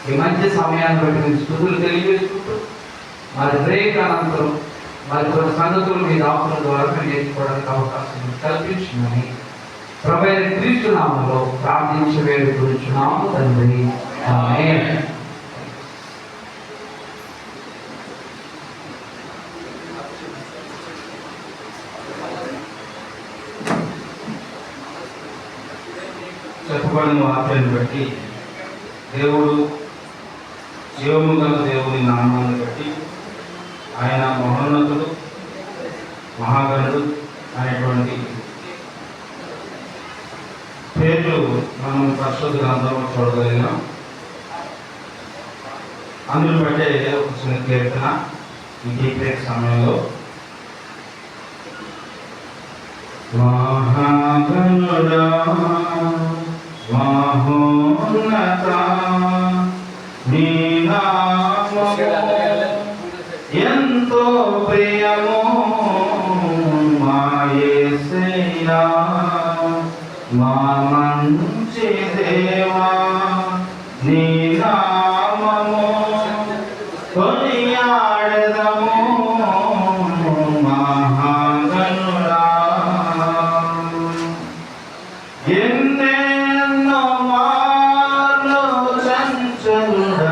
ఈ మంచి సమయాన్ని బట్టి మీరు స్తుతులు తెలియజేసుకుంటూ మరి బ్రేక్ అనంతరం మరి కొన్ని సంగతులు మీ దాసుల ద్వారా మీరు నేర్చుకోవడానికి అవకాశం కల్పించిందని ప్రభువైన క్రీస్తు నామములో ప్రార్థించి వేడుకొనుచున్నాము తండ్రి. ఆమేన్. చెప్పబడిన వాక్యాన్ని బట్టి దేవుడు జీవము గల దేవుని నామాన్ని బట్టి ఆయన మహోన్నతుడు, మహాగణుడు అనేటువంటి పేర్లు మనం పరిశుద్ధ గ్రంథంలో చూడగలిగినాం. అందుని బట్టే ఒక చిన్న కీర్తన ఈ బ్రేక్ సమయంలో. మహాగణుడా మహోన్నత నీ నామము ఎంతో ప్రియము మా యేసయ్యా, మా మంచి దేవా, నీ నామము కొనియాడెదము మహాగణుడా. ఎన్నెన్నో మార్లు చంచలుడానై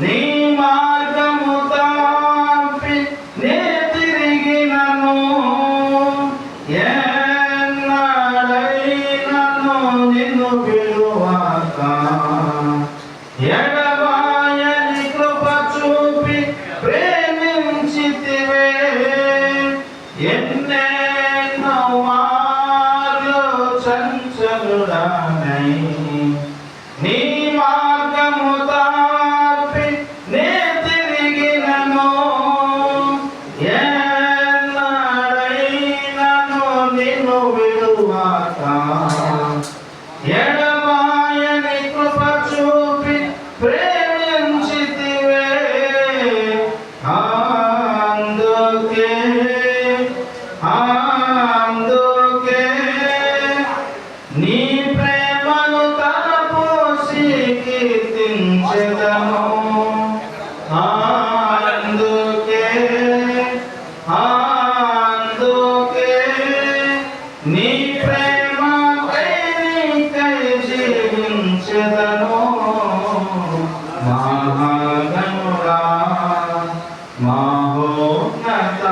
నీ మార్గము తాపి నే తిరిగినను, ఎన్నడైనను నిన్ను విడువక ఎడబాయని కృప చూపి ప్రేమించితివే. ఎన్నెన్నో మార్లు చంచలుడానై నీ మార్గము తాపి నే తిరిగినను, ఎన్నడైనను నిన్ను విడువక ఎడబాయని కృప చూపి ప్రేమించితివే. అందుకే నీ ప్రేమను తలపోసి కీర్తించెదను. అందుకే నీ ప్రేమకై జీవించెదను మహాగణుడా మహోన్నత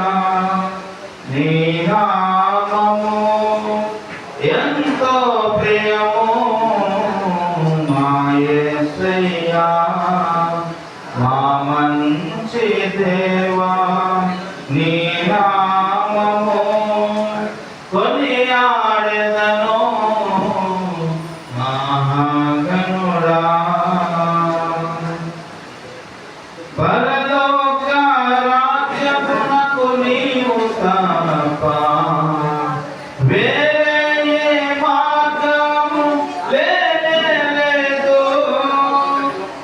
నీ నామము ఎంతో ప్రియము మా యేసయ్యా, మా మంచి దేవా, నీ నామము కొనియాడెదను మహాగణుడా. పరలోక రాజ్యమునకు నీవు తప్ప వేరే ఏ మార్గము లేనే లేదు.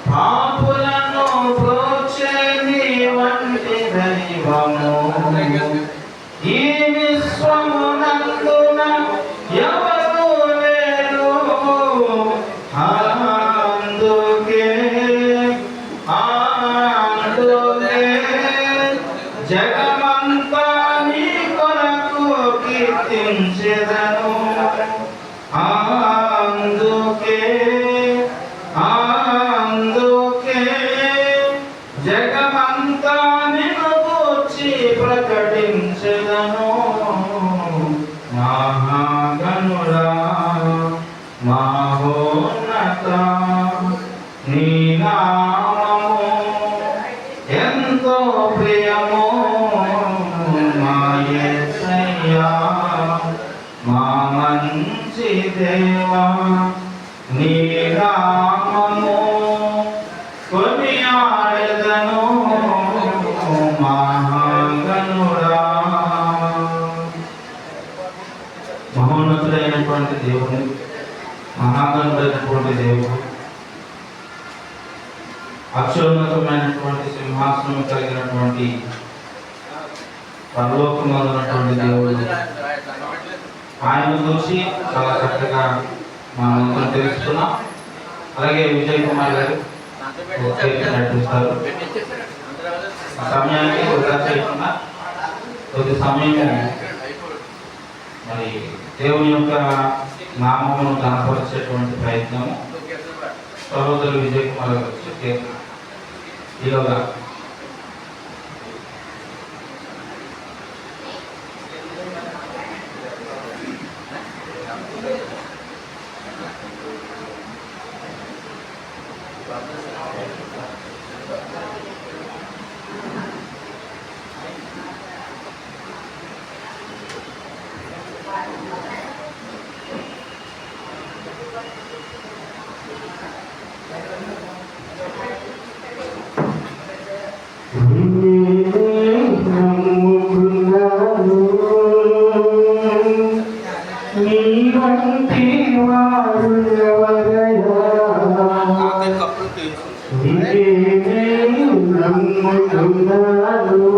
పాపులను ప్రోచే నీ వంటి దైవము ఈ విశ్వమునందున ఎవరు లేరు. అందుకే జగమంతా నీ కొరకు కీర్తించెదను. అందుకే జగమంతా నిన్ను గూర్చి ప్రకటించెదను మహాగణుడా మహోన్నత నీ నామము ఎంతో ప్రియము మా యేసయ్యా, మా మంచి దేవా, నీ నామము కొనియాడెదను మహాగణుడా. మహోన్నతుడైనటువంటి దేవుడు, మహాగణుడైనటువంటి దేవుడు, అత్యున్నతమైనటువంటి సింహాసనం కలిగినటువంటి పరలోకమందున్నటువంటి దేవుడు, ఆయన చూసి చాలా చక్కగా మనం తెలుసుకున్నాం. అలాగే విజయ్ కుమార్ గారు నడిపిస్తారు. సమయానికి వృధా చేయకుండా కొద్ది సమయం మరి దేవుని యొక్క నామమును కనపరిచేటువంటి ప్రయత్నము సహోదరు విజయ్ కుమార్ గారు ఈలోగా నమ్ముకున్నాను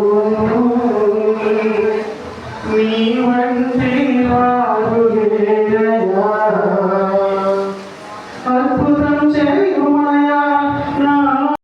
నీ వంటి వారు లేరయ్యా